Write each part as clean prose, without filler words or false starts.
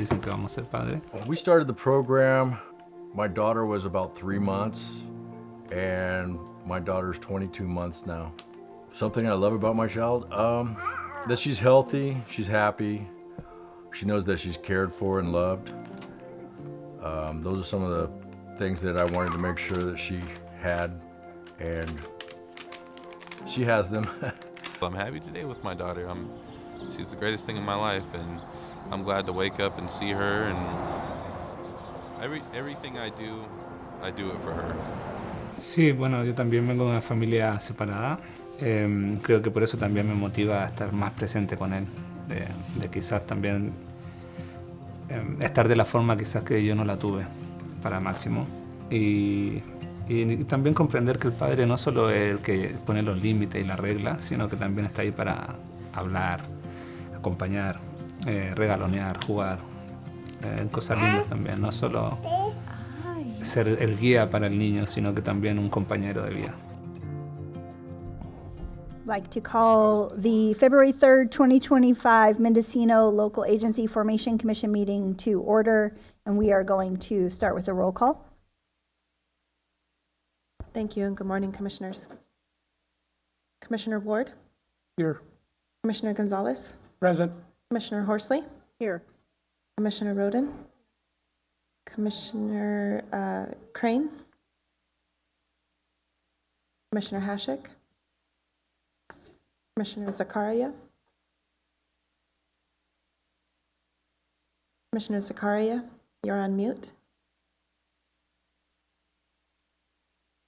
dicen que vamos a ser padres. When we started the program, my daughter was about 3 months, and my daughter's 22 months now. Something I love about my child, that she's healthy, she's happy, she knows that she's cared for and loved. Those are some of the things that I wanted to make sure that she had, and she has them. I'm happy today with my daughter. She's the greatest thing in my life, and I'm glad to wake up and see her, and everything I do it for her. Sí, bueno, yo también vengo de una familia separada. Creo que por eso también me motiva a estar más presente con él, de quizás también estar de la forma quizás que yo no la tuve para Máximo, y también comprender que el padre no solo es el que pone los límites y las reglas, sino que también está ahí para hablar, acompañar, regalonear, jugar, cosas lindas también, no solo ser el guía para el niño, sino que también un compañero de vida. Like to call the February 3rd, 2025 Mendocino Local Agency Formation Commission meeting to order, and we are going to start with a roll call. Thank you, and good morning, Commissioners. Commissioner Ward? Here. Commissioner Gonzalez? Present. Commissioner Horsley? Here. Commissioner Roden? Commissioner Crane? Commissioner Hashik? Commissioner Zakaria? Commissioner Zakaria, you're on mute.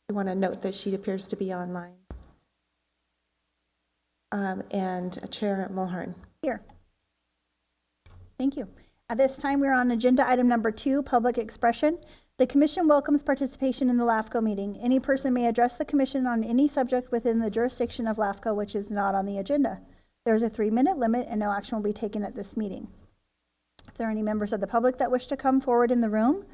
You want to note that she appears to be online. And Chair Mulhern. Here. Thank you. At this time, we're on agenda item number 2, public expression. The Commission welcomes participation in the LAFCO meeting. Any person may address the Commission on any subject within the jurisdiction of LAFCO which is not on the agenda. There is a 3-minute limit and no action will be taken at this meeting. If there are any members of the public that wish to come forward in the room,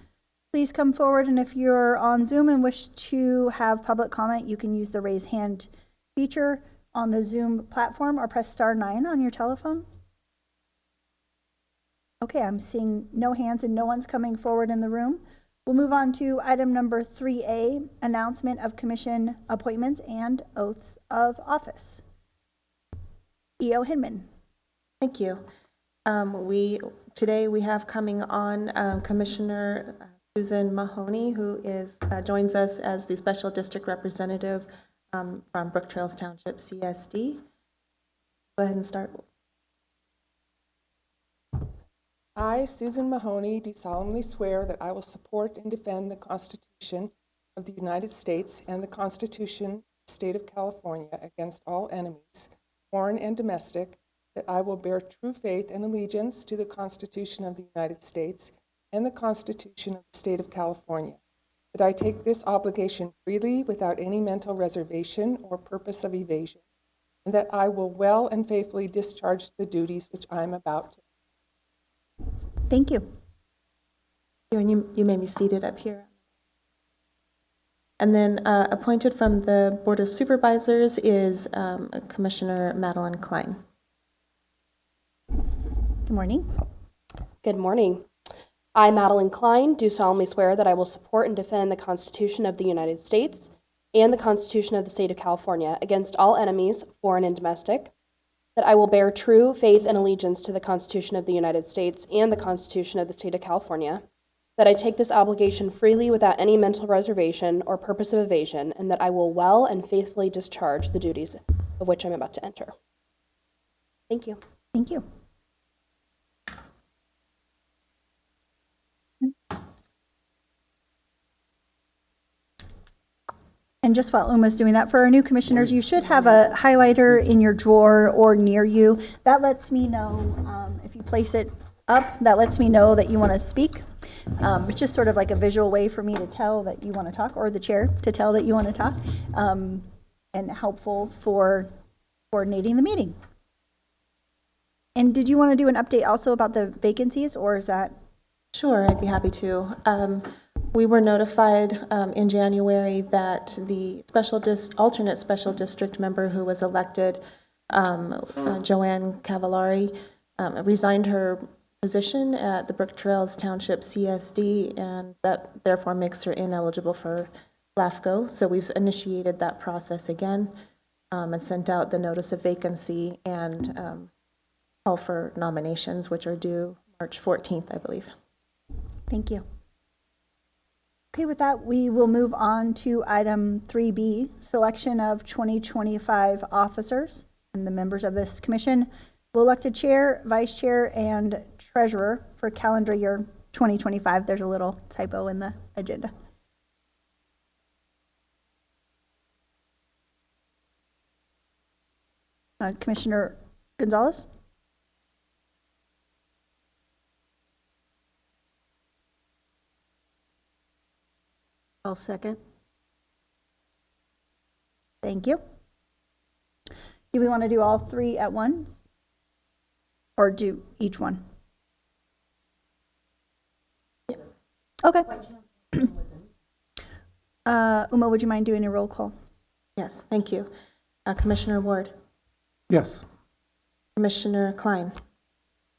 please come forward, and if you're on Zoom and wish to have public comment, you can use the raise hand feature on the Zoom platform or press *9 on your telephone. Okay, I'm seeing no hands and no one's coming forward in the room. We'll move on to item number 3A, announcement of commission appointments and oaths of office. E.O. Hinman. Thank you. Today we have coming on Commissioner Susan Mahoney, who joins us as the Special District Representative from Brook Trails Township, CSD. Go ahead and start. I, Susan Mahoney, do solemnly swear that I will support and defend the Constitution of the United States and the Constitution of the State of California against all enemies, foreign and domestic, that I will bear true faith and allegiance to the Constitution of the United States and the Constitution of the State of California, that I take this obligation freely without any mental reservation or purpose of evasion, and that I will well and faithfully discharge the duties which I am about to. Thank you. And you may be seated up here. And then appointed from the Board of Supervisors is Commissioner Madeline Klein. Good morning. Good morning. I, Madeline Klein, do solemnly swear that I will support and defend the Constitution of the United States and the Constitution of the State of California against all enemies, foreign and domestic, that I will bear true faith and allegiance to the Constitution of the United States and the Constitution of the State of California, that I take this obligation freely without any mental reservation or purpose of evasion, and that I will well and faithfully discharge the duties of which I'm about to enter. Thank you. Thank you. And just while Uma's doing that, for our new commissioners, you should have a highlighter in your drawer or near you. That lets me know, if you place it up, that lets me know that you want to speak. It's just sort of like a visual way for me to tell that you want to talk, or the chair to tell that you want to talk, and helpful for coordinating the meeting. And did you want to do an update also about the vacancies, or is that? Sure, I'd be happy to. We were notified in January that the alternate special district member who was elected, Joanne Cavallari, resigned her position at the Brook Trails Township CSD, and that therefore makes her ineligible for LAFCO. So we've initiated that process again and sent out the notice of vacancy and call for nominations, which are due March 14th, I believe. Thank you. Okay, with that, we will move on to item 3B, selection of 2025 officers. And the members of this commission will elect a chair, vice chair, and treasurer for calendar year 2025. There's a little typo in the agenda. Commissioner Gonzalez? I'll second. Thank you. Do we want to do all three at once? Or do each one? Yeah. Okay. Uma, would you mind doing a roll call? Yes, thank you. Commissioner Ward, Yes. Commissioner Klein,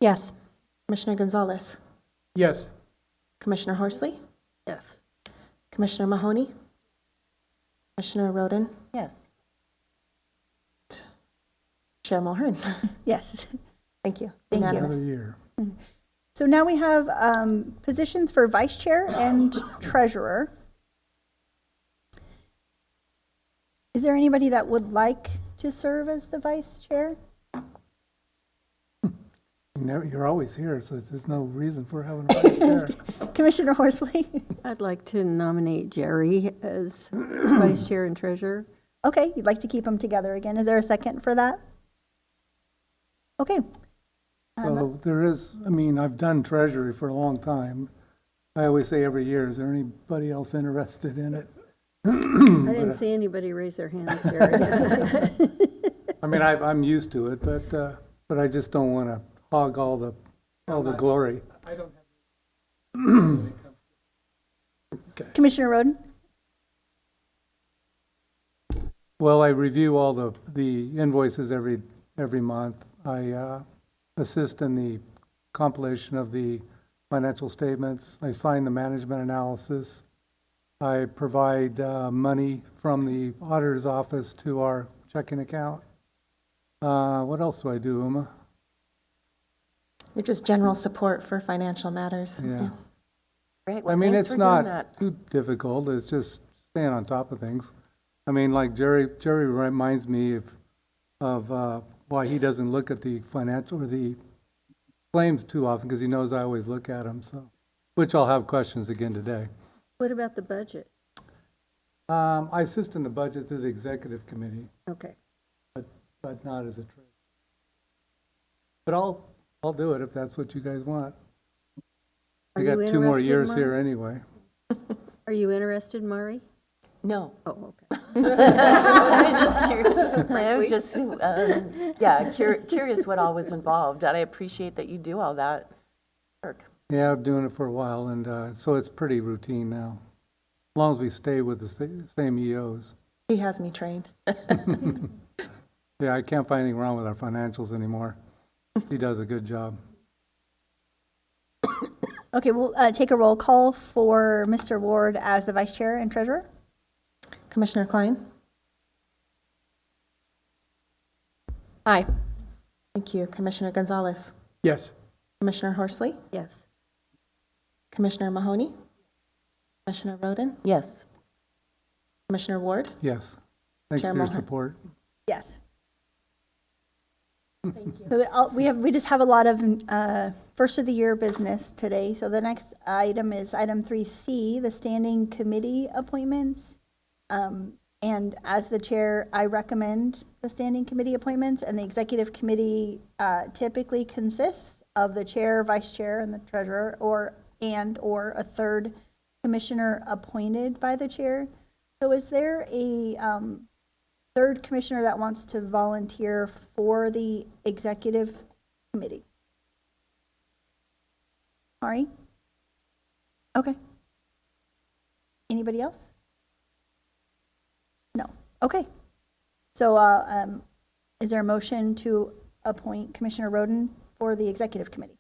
Yes. Commissioner Gonzalez, Yes. Commissioner Horsley, Yes. Commissioner Mahoney, Commissioner Roden, Yes. Chair Mulhern. Yes. Thank you. Thank you. Unanimous. year. So now we have positions for vice chair and treasurer. Is there anybody that would like to serve as the vice chair? You're always here, so there's no reason for having a vice chair. Commissioner Horsley? I'd like to nominate Jerry as vice chair and treasurer. Okay, you'd like to keep them together again. Is there a second for that? Okay. So there is, I mean, I've done treasury for a long time. I always say every year, is there anybody else interested in it? I didn't see anybody raise their hands, Jerry. I mean, I'm used to it, but I just don't want to hog all the glory. I don't have. Okay. Commissioner Roden? Well, I review all the invoices every month. I assist in the compilation of the financial statements. I sign the management analysis. I provide money from the auditor's office to our checking account. What else do I do, Uma? You're just general support for financial matters. Yeah. Great. I mean, it's not too difficult. It's just staying on top of things. I mean, like Jerry reminds me of why he doesn't look at the financial or the claims too often, because he knows I always look at them. So, which I'll have questions again today. What about the budget? I assist in the budget through the executive committee, Okay. but not as a treasurer. But I'll do it if that's what you guys want. I Are got you 2 more interested, years Mari? here anyway. Are you interested, Mari? No. Oh, okay. I was just curious what all was involved, and I appreciate that you do all that work. Yeah, I've been doing it for a while, and so it's pretty routine now. As long as we stay with the same EOs. He has me trained. Yeah, I can't find anything wrong with our financials anymore. He does a good job. Okay, we'll take a roll call for Mr. Ward as the vice chair and treasurer. Commissioner Klein? Aye. Thank you. Commissioner Gonzalez? Yes. Commissioner Horsley? Yes. Commissioner Mahoney? Commissioner Roden? Yes. Commissioner Ward? Yes. Thanks Chair for your Mulhern. support. Yes. Thank you. So we just have a lot of first of the year business today. So the next item is item 3C, the standing committee appointments. And as the chair, I recommend the standing committee appointments, and the executive committee typically consists of the chair, vice chair, and the treasurer, or a third commissioner appointed by the chair. So is there a third commissioner that wants to volunteer for the executive committee? Mari? Okay. Anybody else? No. Okay. So is there a motion to appoint Commissioner Roden for the executive committee?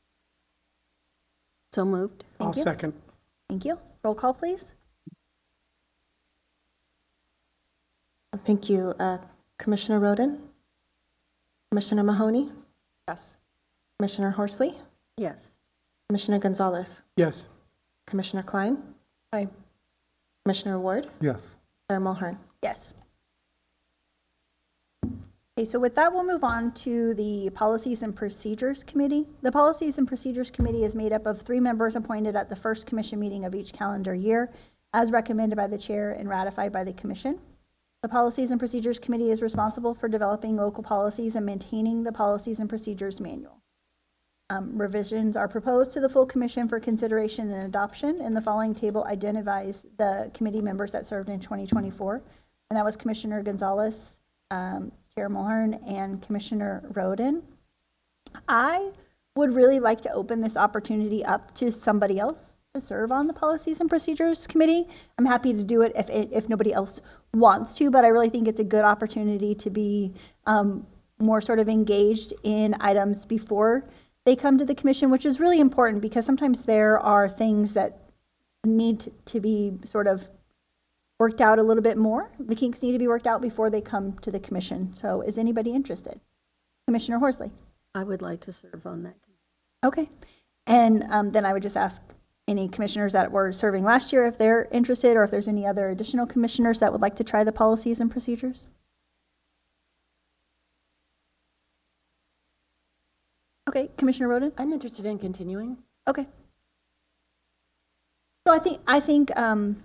So moved. Thank you. second. Thank you. Roll call, please. Thank you. Commissioner Roden? Commissioner Mahoney? Yes. Commissioner Horsley? Yes. Commissioner Gonzalez? Yes. Commissioner Klein? Aye. Commissioner Ward? Yes. Chair Mulhern? Yes. Okay, so with that, we'll move on to the Policies and Procedures Committee. The Policies and Procedures Committee is made up of 3 members appointed at the first commission meeting of each calendar year, as recommended by the chair and ratified by the commission. The Policies and Procedures Committee is responsible for developing local policies and maintaining the Policies and Procedures Manual. Revisions are proposed to the full commission for consideration and adoption, and the following table identifies the committee members that served in 2024, and that was Commissioner Gonzalez, Chair Mulhern, and Commissioner Roden. I would really like to open this opportunity up to somebody else to serve on the Policies and Procedures Committee. I'm happy to do it if nobody else wants to, but I really think it's a good opportunity to be more sort of engaged in items before they come to the commission, which is really important because sometimes there are things that need to be sort of worked out a little bit more. The kinks need to be worked out before they come to the commission. So is anybody interested? Commissioner Horsley? I would like to serve on that. Okay. And then I would just ask any commissioners that were serving last year if they're interested, or if there's any other additional commissioners that would like to try the policies and procedures. Okay, Commissioner Roden? I'm interested in continuing. Okay. So I think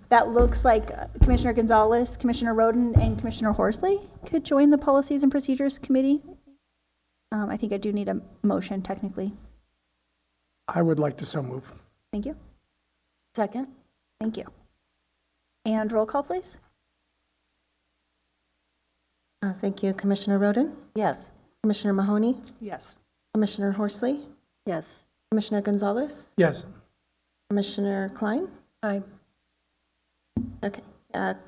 that looks like Commissioner Gonzalez, Commissioner Roden, and Commissioner Horsley could join the Policies and Procedures Committee. I think I do need a motion technically. I would like to so move. Thank you. Second. Thank you. And roll call, please. Thank you. Commissioner Roden? Yes. Commissioner Mahoney? Yes. Commissioner Horsley? Yes. Commissioner Gonzalez? Yes. Commissioner Klein? Aye. Okay.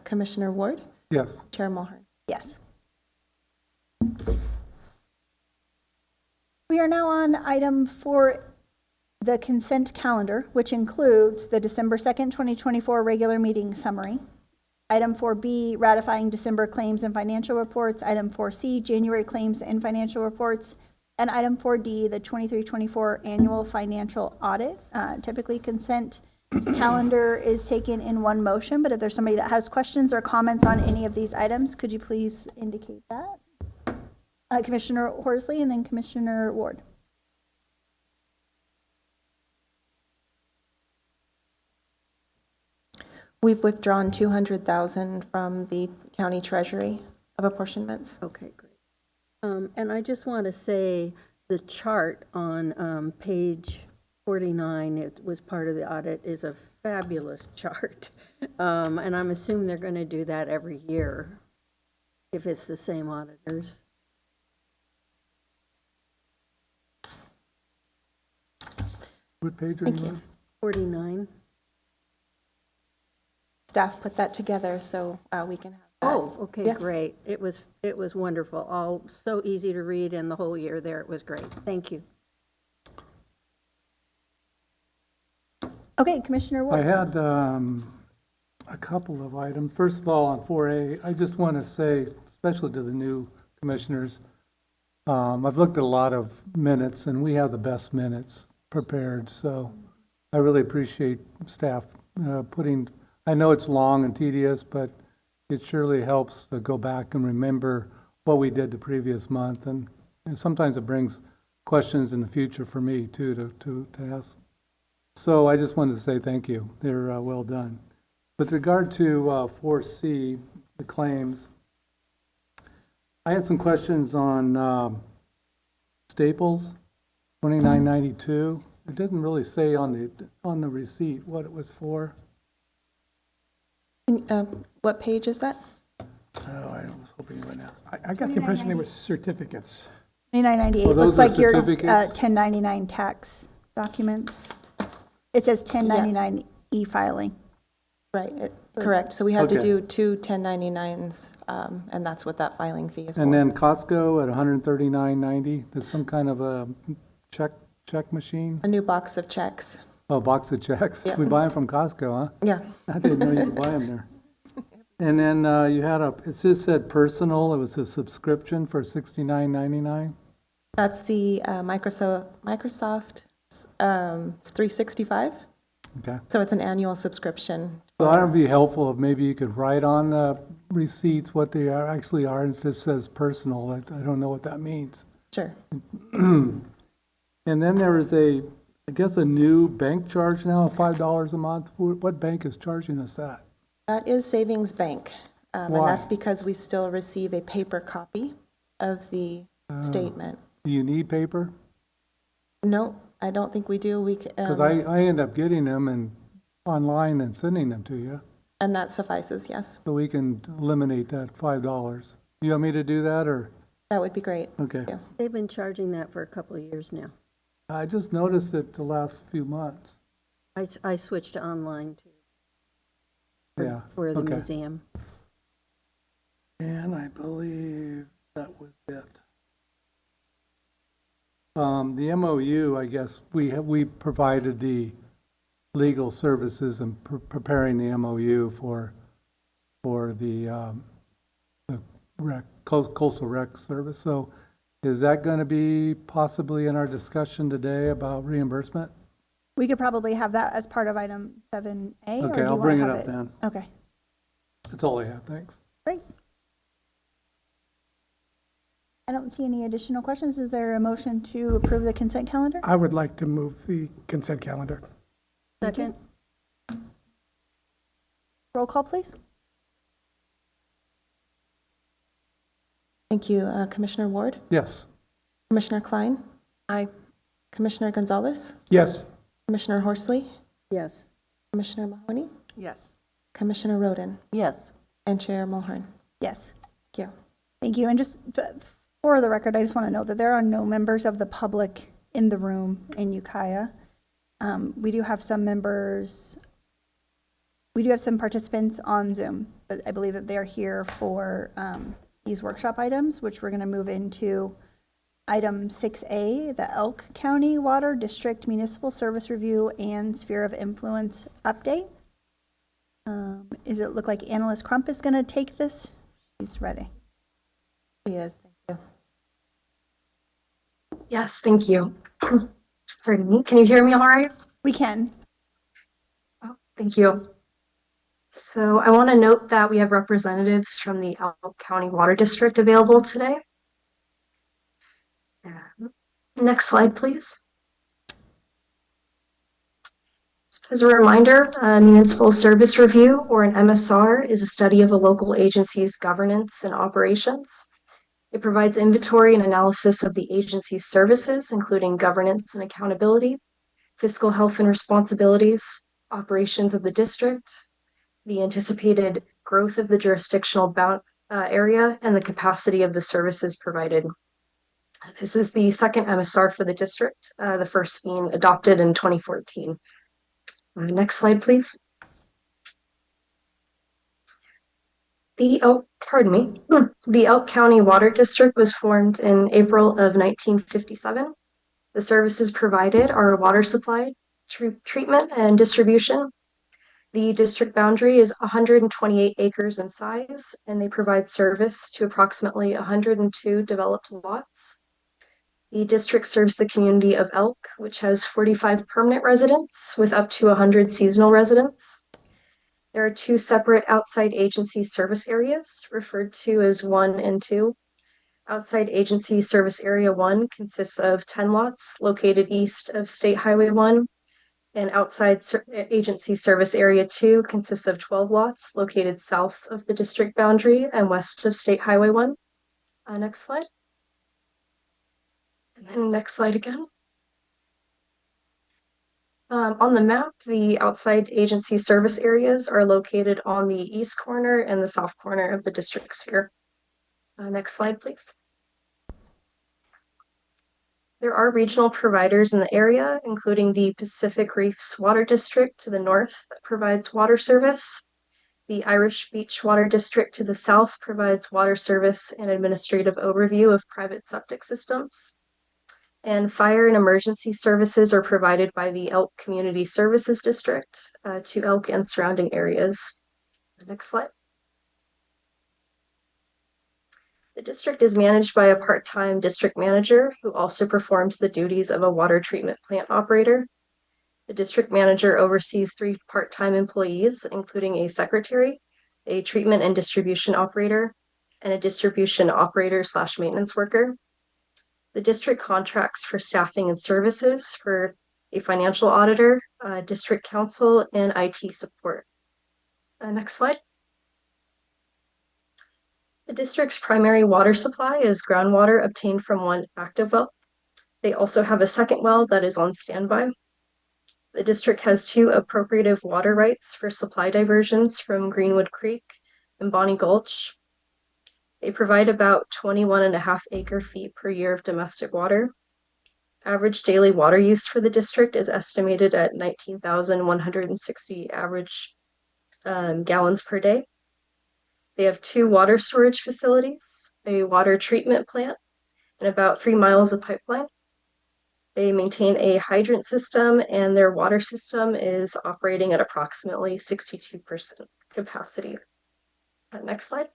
Commissioner Ward? Yes. Chair Mulhern? Yes. We are now on item 4, the consent calendar, which includes the December 2nd, 2024 regular meeting summary. Item 4B, ratifying December claims and financial reports. Item 4C, January claims and financial reports. And item 4D, the 23-24 annual financial audit. Typically, consent calendar is taken in one motion, but if there's somebody that has questions or comments on any of these items, could you please indicate that? Commissioner Horsley and then Commissioner Ward. We've withdrawn $200,000 from the county treasury of apportionments. Okay, great. And I just want to say the chart on page 49, it was part of the audit, is a fabulous chart. And I'm assuming they're going to do that every year if it's the same auditors. What page are Thank you you. on? 49. Staff put that together so we can have that. Oh, okay, Yeah. great. It was wonderful. All so easy to read, and the whole year there, it was great. Thank you. Okay, Commissioner Ward. I had a couple of items. First of all, on 4A, I just want to say, especially to the new commissioners, I've looked at a lot of minutes, and we have the best minutes prepared. So I really appreciate staff putting, I know it's long and tedious, but it surely helps to go back and remember what we did the previous month. And sometimes it brings questions in the future for me, too, to ask. So I just wanted to say thank you. They're well done. With regard to 4C, the claims, I had some questions on Staples, 2992. It doesn't really say on the receipt what it was for. What page is that? Oh, I was hoping you would know. I got the impression they were certificates. 2998 Oh, those looks are like your certificates? 1099 tax documents. It says 1099 e-filing. Right, correct. So we have to Okay. do 2 1099s, and that's what that filing fee is for. And then Costco at $139.90. There's some kind of a check machine. A new box of checks. Oh, a box of checks? Yeah. We buy them from Costco, huh? Yeah. I didn't know you could buy them there. And then you had it just said personal, it was a subscription for $69.99. That's the Microsoft 365. Okay. So it's an annual subscription. So that would be helpful if maybe you could write on the receipts what they actually are. It just says personal. I don't know what that means. Sure. And then there is I guess a new bank charge now of $5 a month. What bank is charging us that? That is Savings Bank. And Why? that's because we still receive a paper copy of the statement. Do you need paper? No, I don't think we do. Because I end up getting them and online and sending them to you. And that suffices, yes. So we can eliminate that $5. You want me to do that or? That would be great. Okay. Yeah. They've been charging that for a couple of years now. I just noticed it the last few months. I switched to online too. Yeah. For the okay. museum. And I believe that was it. The MOU, I guess, we provided the legal services in preparing the MOU for the coastal rec service. So is that going to be possibly in our discussion today about reimbursement? We could probably have that as part of item 7A. Okay, I'll bring it up then. Okay, That's all I have, thanks. great. I don't see any additional questions. Is there a motion to approve the consent calendar? I would like to move the consent calendar. Second? Roll call, please. Thank you. Commissioner Ward? Yes. Commissioner Klein? Aye. Commissioner Gonzalez? Yes. Commissioner Horsley? Yes. Commissioner Mahoney? Yes. Commissioner Roden? Yes. And Chair Mulhern? Yes. Thank you. Thank you. And just for the record, I just want to note that there are no members of the public in the room in Ukiah. We do have some members, we do have some participants on Zoom, but I believe that they are here for these workshop items, which we're going to move into item 6A, the Elk County Water District Municipal Service Review and Sphere of Influence Update. Does it look like Analyst Crump is going to take this? She's ready. Yes, thank you. Yes, thank you. Pardon me. Can you hear me all right? We can. Oh, thank you. So I want to note that we have representatives from the Elk County Water District available today. Next slide, please. As a reminder, a municipal service review, or an MSR, is a study of a local agency's governance and operations. It provides inventory and analysis of the agency's services, including governance and accountability, fiscal health and responsibilities, operations of the district, the anticipated growth of the jurisdictional area, and the capacity of the services provided. This is the second MSR for the district, the first being adopted in 2014. Next slide, please. The Elk County Water District was formed in April of 1957. The services provided are water supply, treatment, and distribution. The district boundary is 128 acres in size, and they provide service to approximately 102 developed lots. The district serves the community of Elk, which has 45 permanent residents with up to 100 seasonal residents. There are two separate outside agency service areas, referred to as 1 and 2. Outside agency service area 1 consists of 10 lots located east of State Highway 1, and outside agency service area 2 consists of 12 lots located south of the district boundary and west of State Highway 1. Next slide. And then next slide again. On the map, the outside agency service areas are located on the east corner and the south corner of the district sphere. Next slide, please. There are regional providers in the area, including the Pacific Reefs Water District to the north that provides water service. The Irish Beach Water District to the south provides water service and administrative overview of private septic systems. And fire and emergency services are provided by the Elk Community Services District to Elk and surrounding areas. Next slide. The district is managed by a part-time district manager who also performs the duties of a water treatment plant operator. The district manager oversees 3 part-time employees, including a secretary, a treatment and distribution operator, and a distribution operator/maintenance worker. The district contracts for staffing and services for a financial auditor, district counsel, and IT support. Next slide. The district's primary water supply is groundwater obtained from 1 active well. They also have a second well that is on standby. The district has 2 appropriative water rights for supply diversions from Greenwood Creek and Bonnie Gulch. They provide about 21.5 acre-feet per year of domestic water. Average daily water use for the district is estimated at 19,160 average gallons per day. They have 2 water storage facilities, a water treatment plant, and about 3 miles of pipeline. They maintain a hydrant system, and their water system is operating at approximately 62% capacity. Next slide.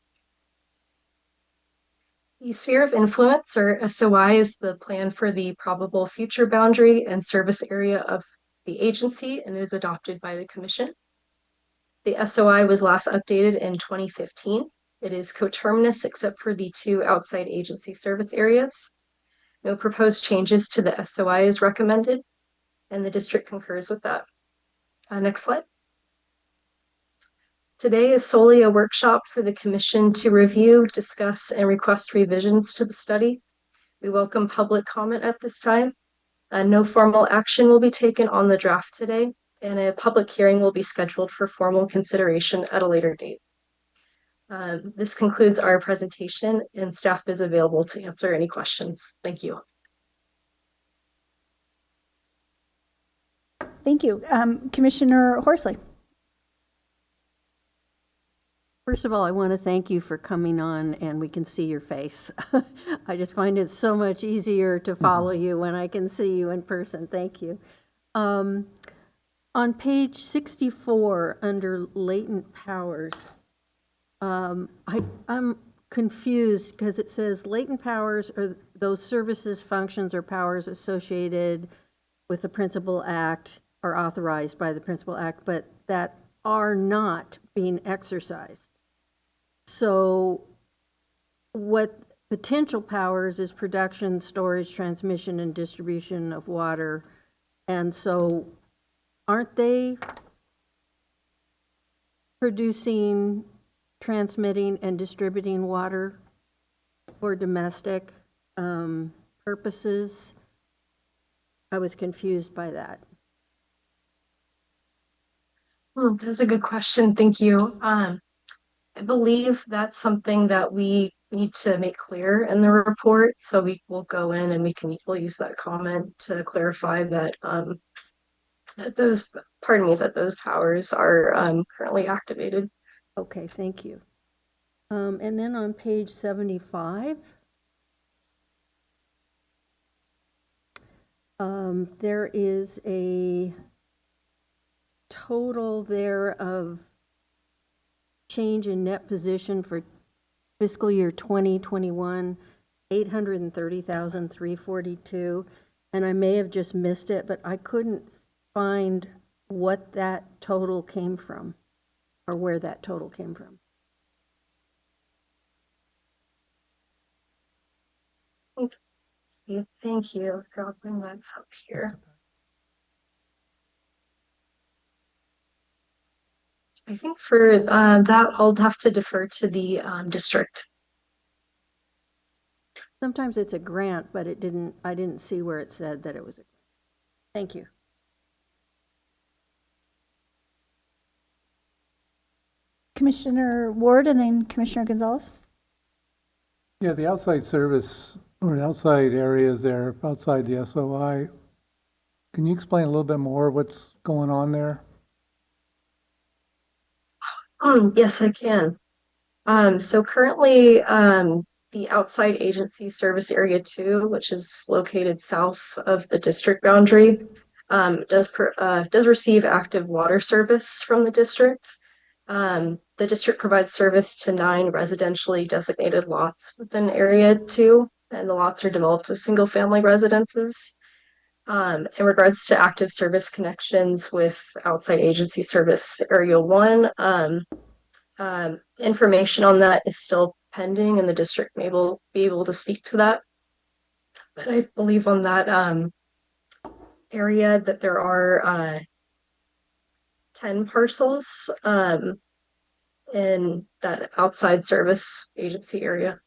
The sphere of influence, or SOI, is the plan for the probable future boundary and service area of the agency and is adopted by the Commission. The SOI was last updated in 2015. It is coterminous except for the 2 outside agency service areas. No proposed changes to the SOI is recommended, and the district concurs with that. Next slide. Today is solely a workshop for the Commission to review, discuss, and request revisions to the study. We welcome public comment at this time. No formal action will be taken on the draft today, and a public hearing will be scheduled for formal consideration at a later date. This concludes our presentation, and staff is available to answer any questions. Thank you. Thank you. Commissioner Horsley. First of all, I want to thank you for coming on and we can see your face. I just find it so much easier to follow you when I can see you in person. Thank you. On page 64, under latent powers, I'm confused because it says latent powers are those services, functions, or powers associated with the principal act or authorized by the principal act, but that are not being exercised. So what potential powers is production, storage, transmission, and distribution of water. And so aren't they producing, transmitting, and distributing water for domestic purposes? I was confused by that. That's a good question. Thank you. I believe that's something that we need to make clear in the report. So we will go in and we'll use that comment to clarify that that those powers are currently activated. Okay, thank you. And then on page 75, there is a total there of change in net position for fiscal year 2021, 830,342, and I may have just missed it, but I couldn't find what that total came from or where that total came from. Thank you for bringing that up here. I think for that, I'll have to defer to the district. Sometimes it's a grant, but I didn't see where it said that it was a grant. Thank you. Commissioner Ward and then Commissioner Gonzalez. Yeah, the outside service or outside areas there, outside the SOI. Can you explain a little bit more what's going on there? Yes, I can. So currently, the outside agency service area 2, which is located south of the district boundary, does receive active water service from the district. The district provides service to 9 residentially designated lots within Area 2, and the lots are developed with single-family residences. In regards to active service connections with outside agency service Area 1, information on that is still pending, and the district may be able to speak to that. But I believe on that area that there are 10 parcels in that outside service agency area.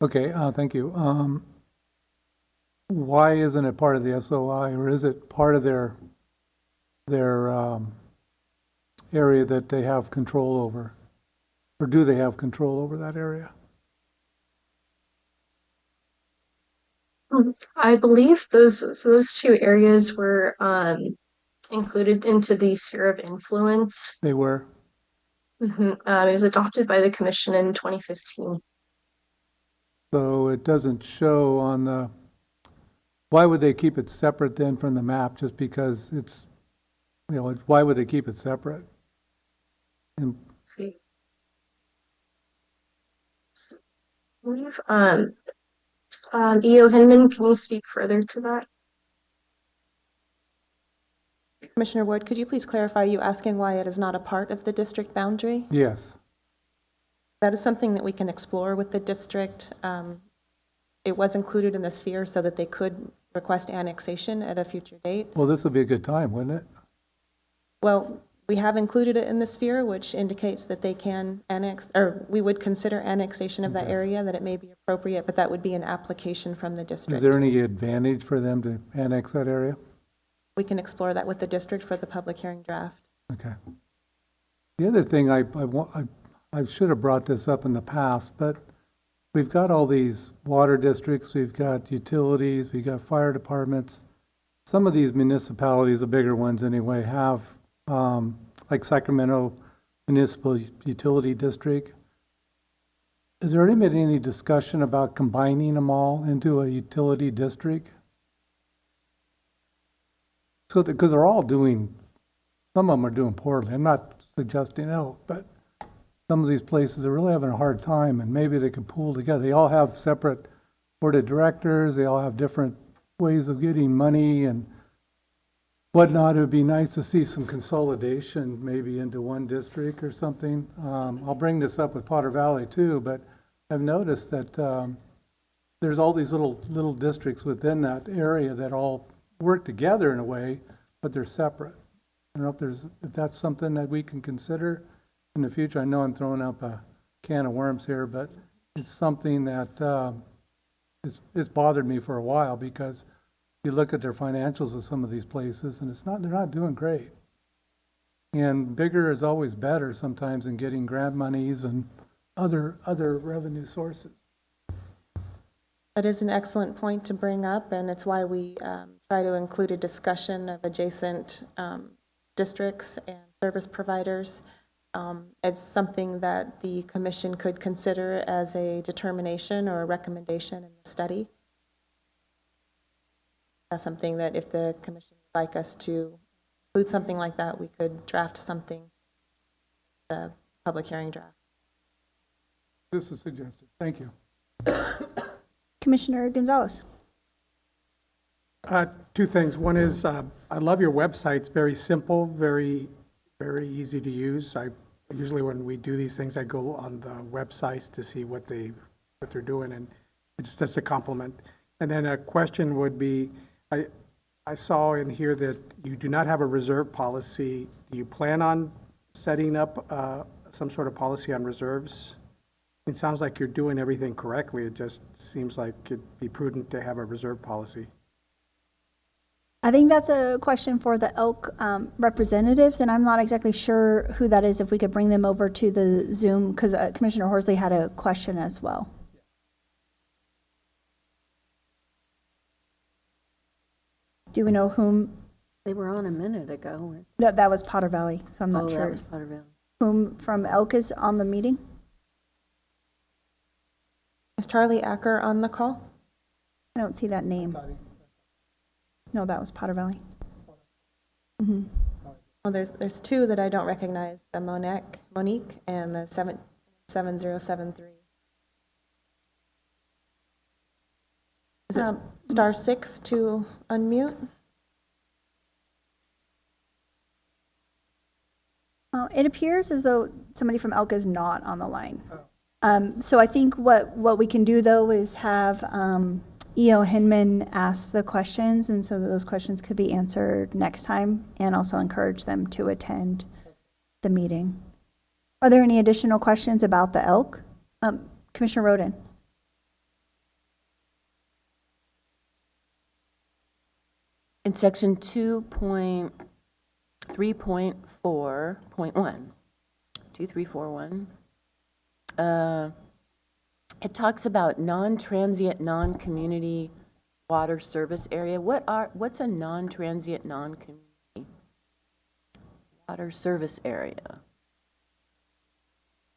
Okay, thank you. Why isn't it part of the SOI, or is it part of their area that they have control over? Or do they have control over that area? I believe those 2 areas were included into the sphere of influence. They were? It was adopted by the commission in 2015. So it doesn't show on the, why would they keep it separate then from the map? Just because it's, why would they keep it separate? And See. E.O. Hinman, can you speak further to that? Commissioner Wood, could you please clarify, are you asking why it is not a part of the district boundary? yes. That is something that we can explore with the district. It was included in the sphere so that they could request annexation at a future date. Well, this would be a good time, wouldn't it? Well, we have included it in the sphere, which indicates that they can annex, or we would consider annexation of that area, that it may be appropriate, but that would be an application from the district. Is there any advantage for them to annex that area? We can explore that with the district for the public hearing draft. Okay. The other thing I should have brought this up in the past, but we've got all these water districts, we've got utilities, we've got fire departments. Some of these municipalities, the bigger ones anyway, have like Sacramento Municipal Utility District. Has there been any discussion about combining them all into a utility district? So, because they're all doing, some of them are doing poorly. I'm not suggesting Elk, but some of these places are really having a hard time, and maybe they could pool together. They all have separate board of directors. They all have different ways of getting money and whatnot. It would be nice to see some consolidation, maybe into one district or something. I'll bring this up with Potter Valley too, but I've noticed that there's all these little districts within that area that all work together in a way, but they're separate. I don't know if that's something that we can consider in the future. I know I'm throwing up a can of worms here, but it's something that it's bothered me for a while, because you look at their financials of some of these places and they're not doing great. And bigger is always better sometimes in getting grant monies and other revenue sources. That is an excellent point to bring up, and it's why we try to include a discussion of adjacent districts and service providers. It's something that the commission could consider as a determination or a recommendation in the study. That's something that if the commission would like us to include something like that, we could draft something, the public hearing draft. This is suggested. Thank you. Commissioner Gonzalez. 2 things. One is I love your website. It's very simple, very easy to use. Usually when we do these things, I go on the websites to see what they're doing, and it's just a compliment. And then a question would be, I saw in here that you do not have a reserve policy. Do you plan on setting up some sort of policy on reserves? It sounds like you're doing everything correctly. It just seems like it'd be prudent to have a reserve policy. I think that's a question for the Elk representatives, and I'm not exactly sure who that is, if we could bring them over to the Zoom, because Commissioner Horsley had a question as well. Do we know whom? They were on a minute ago. That was Potter Valley, so I'm not sure. That was Potter Valley. Whom from elk is on the meeting? Is Charlie Acker on the call? I don't see that name. No, that was Potter Valley. Mm-hmm. Well, there's two that I don't recognize, the Monique and the 7073. Is it *6 to unmute? It appears as though somebody from elk is not on the line. So I think what we can do, though, is have E.O. Hinman ask the questions, and so that those questions could be answered next time, and also encourage them to attend the meeting. Are there any additional questions about the elk? Commissioner Roden? In section 2.3.4.1, 2341, it talks about non-transient, non-community water service area. What's a non-transient, non-community water service area?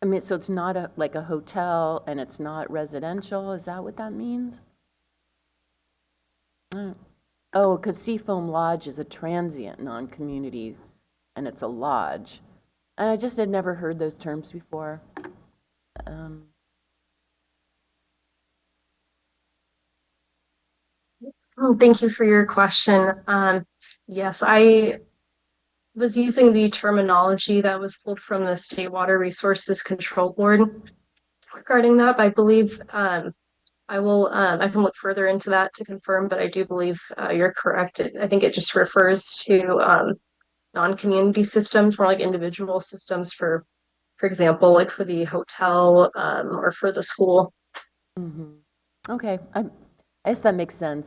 I mean, so it's not like a hotel and it's not residential. Is that what that means? Oh, because Seafoam Lodge is a transient, non-community, and it's a lodge. And I just had never heard those terms before. Thank you for your question. Yes, I was using the terminology that was pulled from the State Water Resources Control Board regarding that. I believe I can look further into that to confirm, but I do believe you're correct. I think it just refers to non-community systems, more like individual systems for example, like for the hotel or for the school. Mm-hmm. Okay, I guess that makes sense.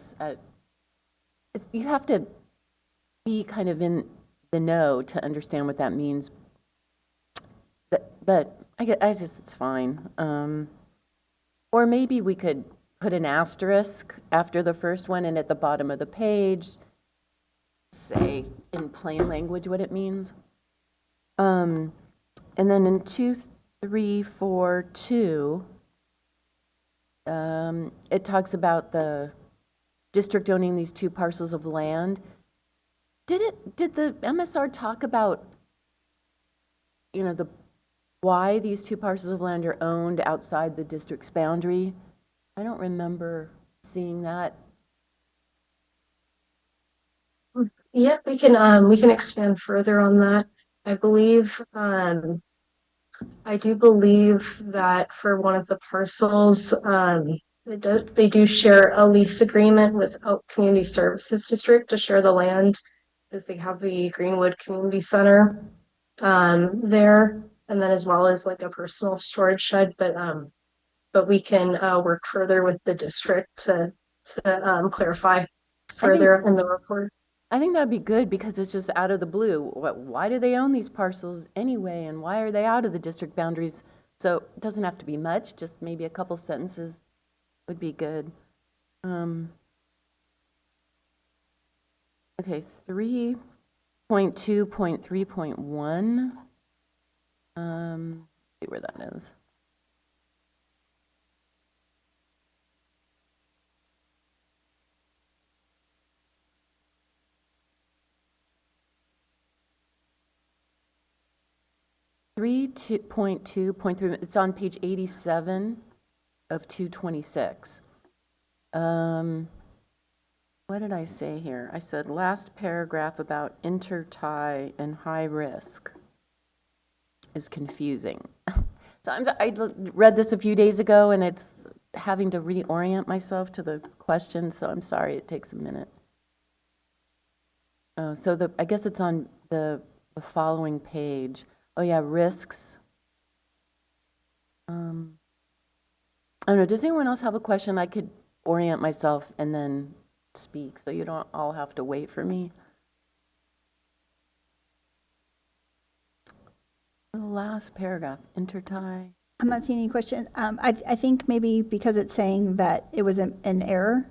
You have to be kind of in the know to understand what that means. But I guess it's fine. Or maybe we could put an asterisk after the first one and at the bottom of the page say in plain language what it means. And then in 2342, it talks about the district owning these two parcels of land. Did the MSR talk about, why these two parcels of land are owned outside the district's boundary? I don't remember seeing that. Yeah, we can expand further on that. I believe I do believe that for one of the parcels, they do share a lease agreement with Elk Community Services District to share the land, as they have the Greenwood Community Center there, and then as well as like a personal storage shed. But we can work further with the district to clarify further in the report. I think that'd be good because it's just out of the blue. Why do they own these parcels anyway, and why are they out of the district boundaries? So it doesn't have to be much, just maybe a couple sentences would be good. Okay, 3.2.3.1. See where that is. Point 2.3, it's on page 87 of 226. What did I say here? I said last paragraph about intertie and high risk is confusing. So I read this a few days ago and it's having to reorient myself to the question, so I'm sorry it takes a minute. So I guess it's on the following page. Oh yeah, risks. I don't know, does anyone else have a question? I could orient myself and then speak, so you don't all have to wait for me. The last paragraph, intertie. I'm not seeing any question. I think maybe because it's saying that it was an error,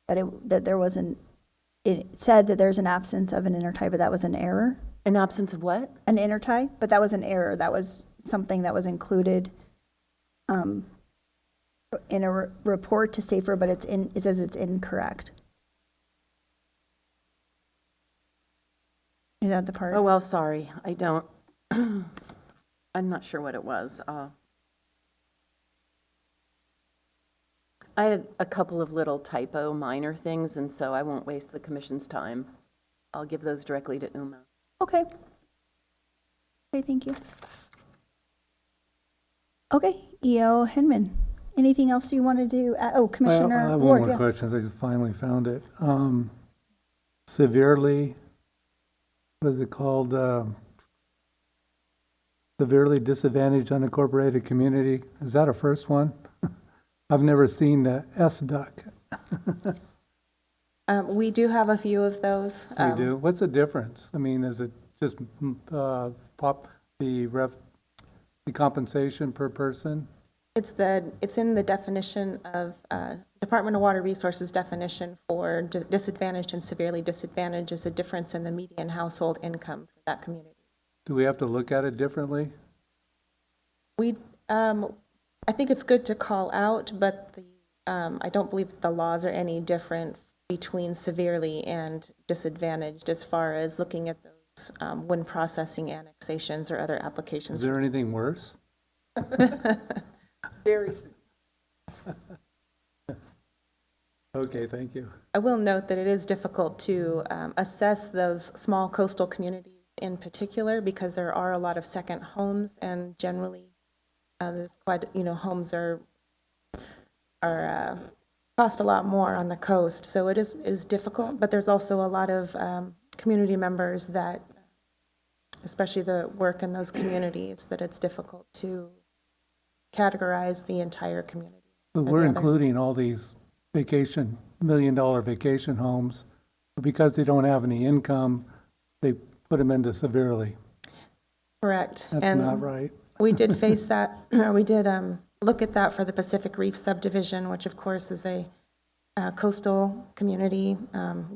that there wasn't, it said that there's an absence of an intertie, but that was an error. An absence of what? An intertie, but that was an error. That was something that was included in a report to SAFER, but it says it's incorrect. Is that the part? Oh, well, sorry. I don't, I'm not sure what it was. I had a couple of little typo minor things, and so I won't waste the commission's time. I'll give those directly to Uma. Okay. Okay, thank you. Okay, EO Hinman. Anything else you wanted to add? Oh, Commissioner I have Ward. one more question. I just finally found it. Severely, what is it called? Severely disadvantaged unincorporated community. Is that a first one? I've never seen the SDUC. We do have a few of those. We do? What's the difference? I mean, is it just the compensation per person? It's in the definition of Department of Water Resources definition for disadvantaged and severely disadvantaged is a difference in the median household income for that community. Do we have to look at it differently? I think it's good to call out, but I don't believe the laws are any different between severely and disadvantaged as far as looking at those when processing annexations or other applications. Is there anything worse? Very. Okay, thank you. I will note that it is difficult to assess those small coastal communities in particular because there are a lot of second homes, and generally there's quite, homes are cost a lot more on the coast, so it is difficult. But there's also a lot of community members that, especially the work in those communities, that it's difficult to categorize the entire community. But we're including all these million-dollar vacation homes, but because they don't have any income, they put them into severely. Correct. That's not right. We did face that, we did look at that for the Pacific Reef subdivision, which of course is a coastal community,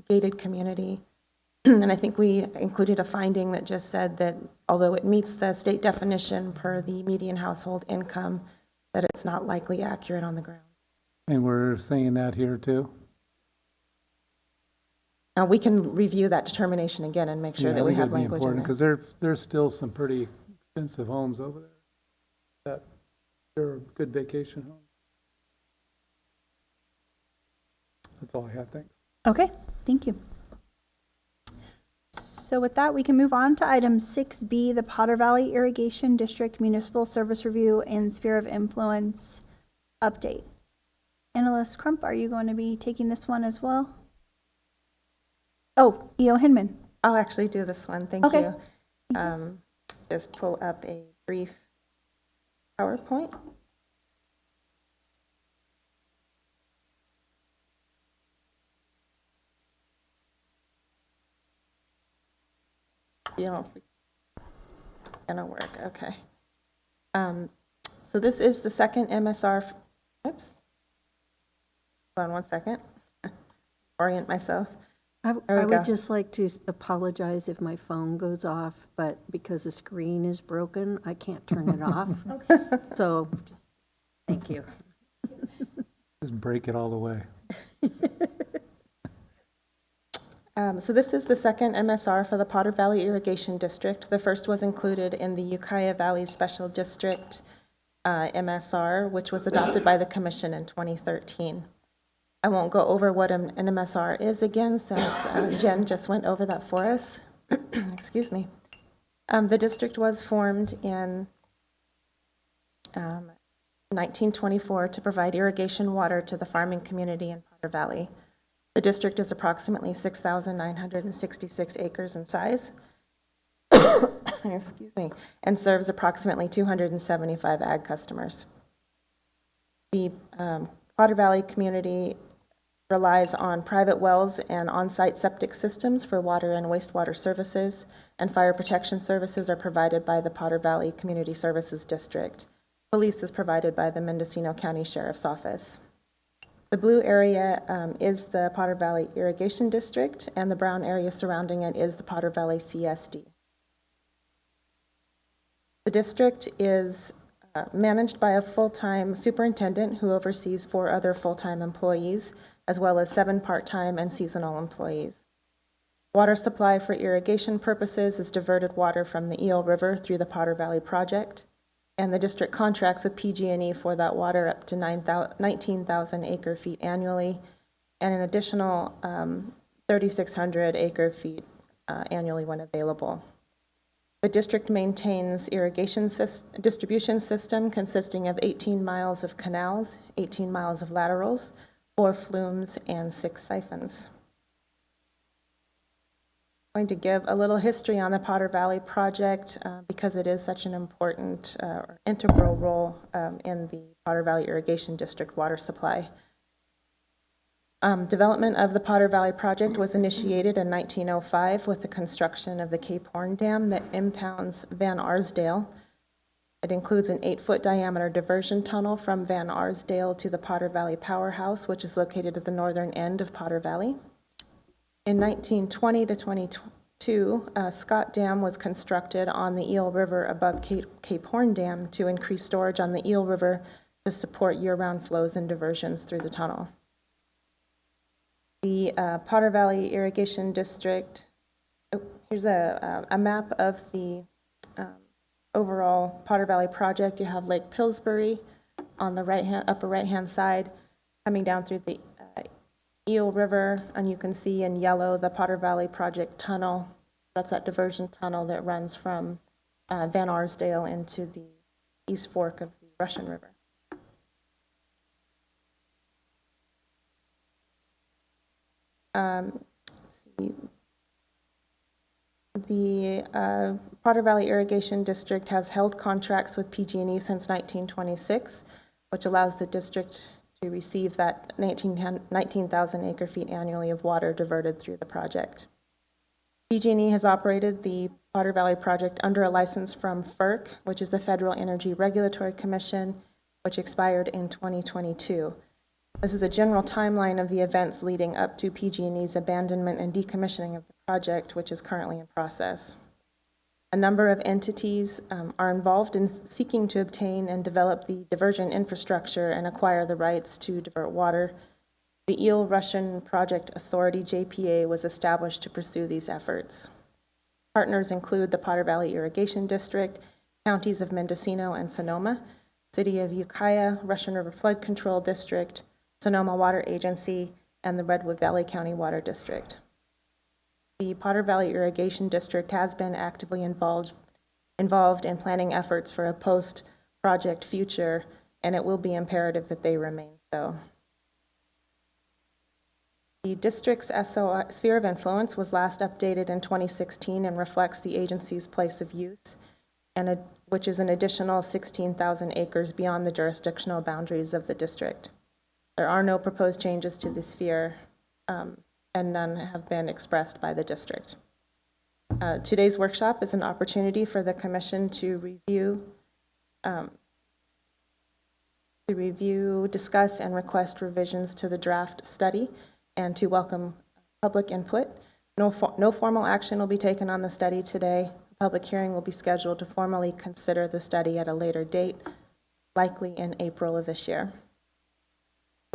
gated community. And I think we included a finding that just said that although it meets the state definition per the median household income, that it's not likely accurate on the ground. And we're saying that here too? Now we can review that determination again and make sure that we have language in there. Because there's still some pretty expensive homes over there that they're good vacation homes. That's all I have, thanks. Okay, thank you. So with that, we can move on to item 6B, the Potter Valley Irrigation District Municipal Service Review and Sphere of Influence update. Analyst Crump, are you going to be taking this one as well? Oh, EO Hinman. I'll actually do this one, thank you. Just pull up a brief PowerPoint. Gonna work, okay. So this is the second MSR, oops. Hold on one second, orient myself. I would just like to apologize if my phone goes off, but because the screen is broken, I can't turn it off. So, thank you. Just break it all the way. So this is the second MSR for the Potter Valley Irrigation District. The first was included in the Ukiah Valley Special District MSR, which was adopted by the Commission in 2013. I won't go over what an MSR is again, since Jen just went over that for us. Excuse me. The district was formed in 1924 to provide irrigation water to the farming community in Potter Valley. The district is approximately 6,966 acres in size, excuse me, and serves approximately 275 ag customers. The Potter Valley community relies on private wells and on-site septic systems for water and wastewater services, and fire protection services are provided by the Potter Valley Community Services District. Police is provided by the Mendocino County Sheriff's Office. The blue area is the Potter Valley Irrigation District, and the brown area surrounding it is the Potter Valley CSD. The district is managed by a full-time superintendent who oversees 4 other full-time employees, as well as 7 part-time and seasonal employees. Water supply for irrigation purposes is diverted water from the Eel River through the Potter Valley Project, and the district contracts with PG&E for that water up to 19,000 acre-feet annually, and an additional 3,600 acre-feet annually when available. The district maintains irrigation distribution system consisting of 18 miles of canals, 18 miles of laterals, 4 flumes, and 6 siphons. I'm going to give a little history on the Potter Valley Project because it is such an important or integral role in the Potter Valley Irrigation District water supply. Development of the Potter Valley Project was initiated in 1905 with the construction of the Cape Horn Dam that impounds Van Arsdale. It includes an 8-foot diameter diversion tunnel from Van Arsdale to the Potter Valley Powerhouse, which is located at the northern end of Potter Valley. In 1920 to 22, Scott Dam was constructed on the Eel River above Cape Horn Dam to increase storage on the Eel River to support year-round flows and diversions through the tunnel. The Potter Valley Irrigation District, here's a map of the overall Potter Valley project. You have Lake Pillsbury on the upper right-hand side, coming down through the Eel River, and you can see in yellow the Potter Valley Project tunnel. That's that diversion tunnel that runs from Van Arsdale into the East Fork of the Russian River. The Potter Valley Irrigation District has held contracts with PG&E since 1926, which allows the district to receive that 19,000 acre-feet annually of water diverted through the project. PG&E has operated the Potter Valley Project under a license from FERC, which is the Federal Energy Regulatory Commission, which expired in 2022. This is a general timeline of the events leading up to PG&E's abandonment and decommissioning of the project, which is currently in process. A number of entities are involved in seeking to obtain and develop the diversion infrastructure and acquire the rights to divert water. The Eel Russian Project Authority, JPA, was established to pursue these efforts. Partners include the Potter Valley Irrigation District, counties of Mendocino and Sonoma, City of Ukiah, Russian River Flood Control District, Sonoma Water Agency, and the Redwood Valley County Water District. The Potter Valley Irrigation District has been actively involved in planning efforts for a post-project future, and it will be imperative that they remain so. The district's sphere of influence was last updated in 2016 and reflects the agency's place of use, which is an additional 16,000 acres beyond the jurisdictional boundaries of the district. There are no proposed changes to the sphere, and none have been expressed by the district. Today's workshop is an opportunity for the Commission to review, discuss, and request revisions to the draft study and to welcome public input. No formal action will be taken on the study today. A public hearing will be scheduled to formally consider the study at a later date, likely in April of this year.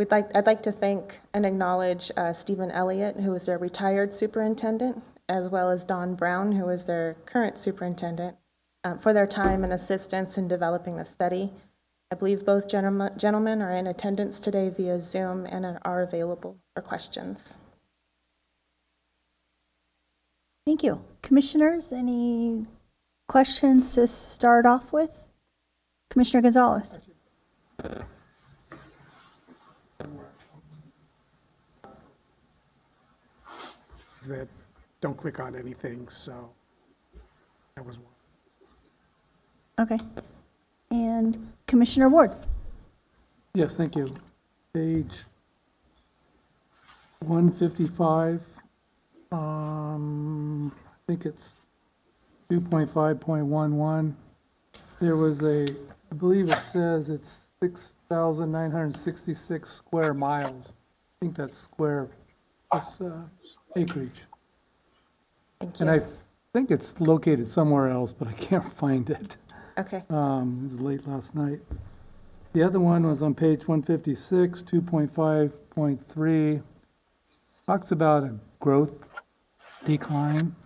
I'd like to thank and acknowledge Stephen Elliott, who is their retired superintendent, as well as Don Brown, who is their current superintendent, for their time and assistance in developing the study. I believe both gentlemen are in attendance today via Zoom and are available for questions. Thank you. Commissioners, any questions to start off with? Commissioner Gonzalez. That don't click on anything, so that was one. Okay. And Commissioner Ward. Yes, thank you. Page 155, I think it's 2.5.11. There was I believe it says it's 6,966 square miles. I think that's acreage. Thank you. And I think it's located somewhere else, but I can't find it. Okay. It was late last night. The other one was on page 156, 2.5.3. Talks about a growth decline.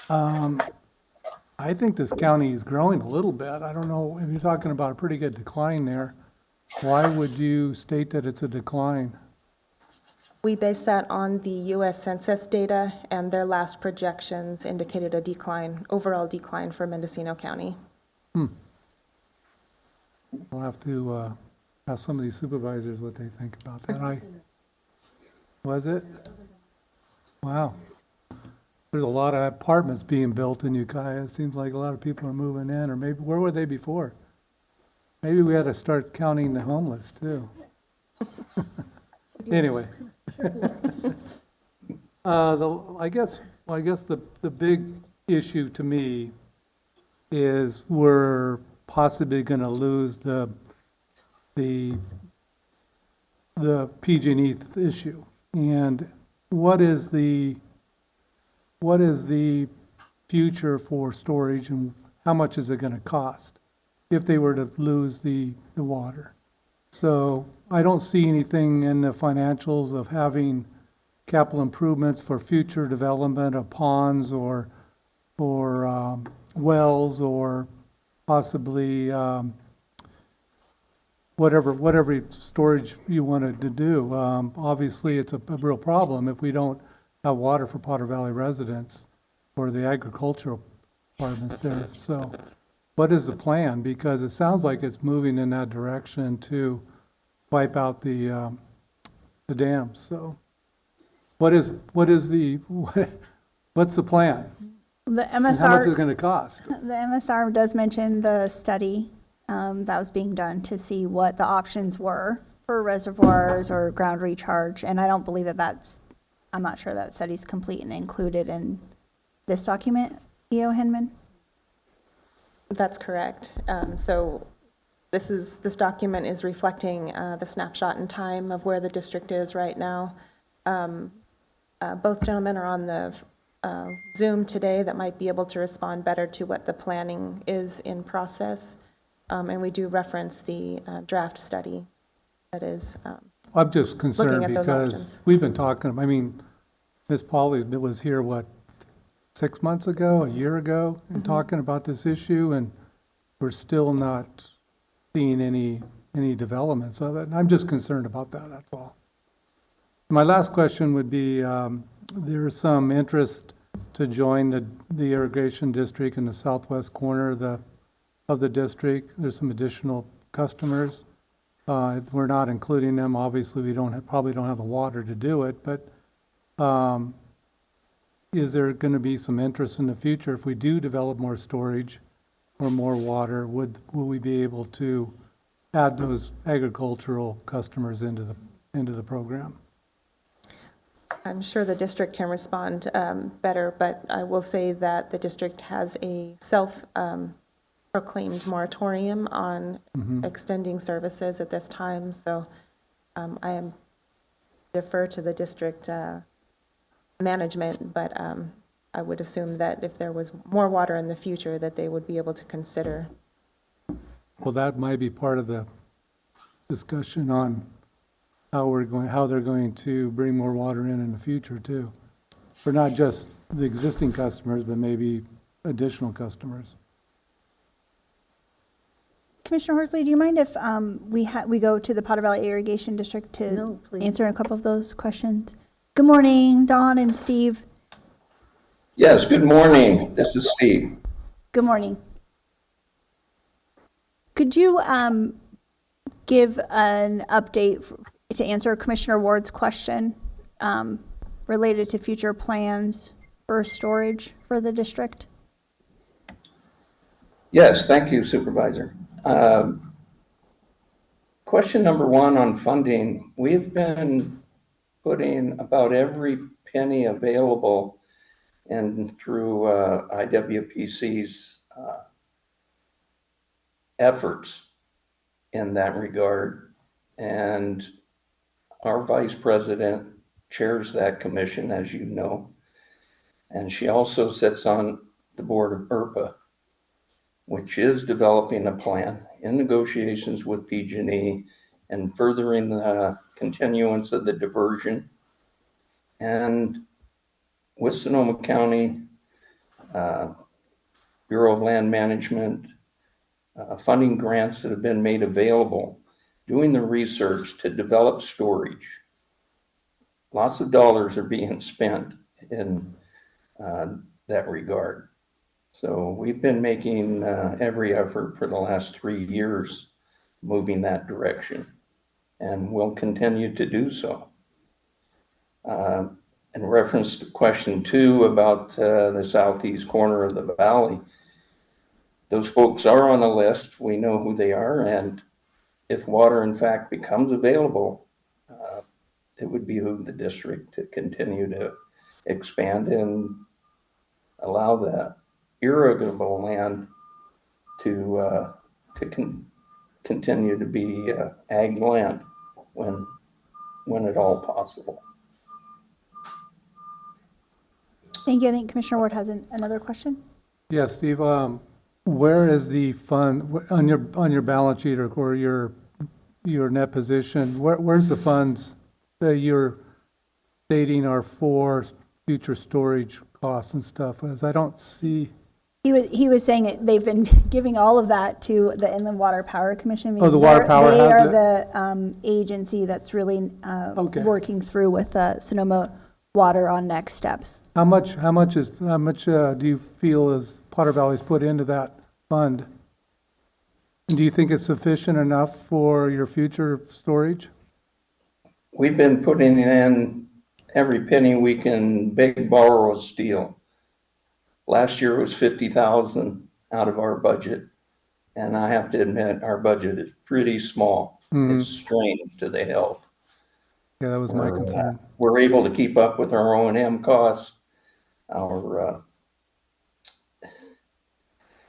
I think this county is growing a little bit. I don't know, if you're talking about a pretty good decline there, why would you state that it's a decline? We base that on the U.S. Census data, and their last projections indicated a decline, overall decline for Mendocino County. I'll have to ask some of these supervisors what they think about that. Was it? Wow. There's a lot of apartments being built in Ukiah. It seems like a lot of people are moving in, or maybe, where were they before? Maybe we had to start counting the homeless too. Anyway. I guess the big issue to me is we're possibly going to lose the PG&E issue. And what is the future for storage, and how much is it going to cost if they were to lose the water? So I don't see anything in the financials of having capital improvements for future development of ponds or wells, or possibly whatever storage you wanted to do. Obviously, it's a real problem if we don't have water for Potter Valley residents or the agricultural departments there. So what is the plan? Because it sounds like it's moving in that direction to wipe out the dams. So what's the plan? The And how much is it MSR, going to cost? the MSR does mention the study that was being done to see what the options were for reservoirs or ground recharge. And I don't believe I'm not sure that study's complete and included in this document, E.O. Hinman. That's correct. So this document is reflecting the snapshot in time of where the district is right now. Both gentlemen are on the Zoom today that might be able to respond better to what the planning is in process. And we do reference the draft study that is I'm just concerned looking at those because options. we've been talking, I mean, Ms. Polly was here, 6 months ago, a year ago, and talking about this issue, and we're still not seeing any developments of it. And I'm just concerned about that, that's all. My last question would be, there's some interest to join the irrigation district in the southwest corner of the district. There's some additional customers. We're not including them. Obviously, we probably don't have the water to do it, but is there going to be some interest in the future if we do develop more storage or more water? Will we be able to add those agricultural customers into the program? I'm sure the district can respond better, but I will say that the district has a self-proclaimed moratorium on extending services at this time. So I defer to the district management, but I would assume that if there was more water in the future, that they would be able to consider. Well, that might be part of the discussion on how they're going to bring more water in the future too, for not just the existing customers, but maybe additional customers. Commissioner Horsley, do you mind if we go to the Potter Valley Irrigation District to answer a couple of those questions? Good morning, Dawn and Steve. Yes, good morning. This is Steve. Good morning. Could you give an update to answer Commissioner Ward's question related to future plans for storage for the district? Yes, thank you, Supervisor. Question number one on funding. We've been putting about every penny available and through IWPC's efforts in that regard. And our vice president chairs that commission, as you know, and she also sits on the board of IRPA. which is developing a plan in negotiations with PG&E and furthering the continuance of the diversion. And with Sonoma County, Bureau of Land Management, funding grants that have been made available, doing the research to develop storage. Lots of dollars are being spent in that regard. So we've been making every effort for the last 3 years moving that direction, and we'll continue to do so. In reference to question 2 about the southeast corner of the valley, those folks are on the list. We know who they are, and if water in fact becomes available, it would behoove the district to continue to expand and allow that irrigable land to continue to be ag land when at all possible. Thank you. I think Commissioner Ward has another question. Yes, Steve, where is the fund on your balance sheet or your net position? Where's the funds that you're stating are for future storage costs and stuff? As I don't see. He was saying it, they've been giving all of that to the Inland Water Power Commission. Oh, the Water Power They has are it? the agency that's really Okay. working through with Sonoma Water on next steps. How much do you feel is Potter Valley's put into that fund? And do you think it's sufficient enough for your future storage? We've been putting in every penny we can beg, borrow, or steal. Last year it was $50,000 out of our budget, and I have to admit our budget is pretty small. Mm-hmm. It's strained to the hilt. Yeah, that was my concern. We're able to keep up with our O&M costs. Our